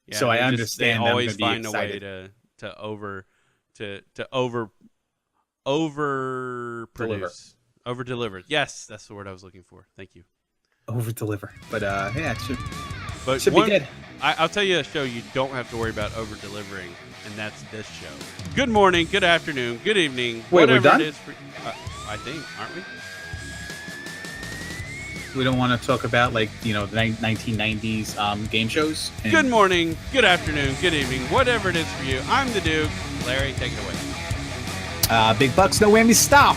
Yeah, so I understand they always find a way to over deliver. Yes, that's the word I was looking for. Thank you. Over deliver. But it should be good. I'll tell you a show you don't have to worry about over delivering, and that's this show. Good morning, good afternoon, good evening. Wait, whatever we're done? it is for, I think, aren't we? We don't want to talk about the 1990s game shows. Good morning, good afternoon, good evening, whatever it is for you. I'm the Duke. Larry, take it away. Big bucks, no whammies. Stop.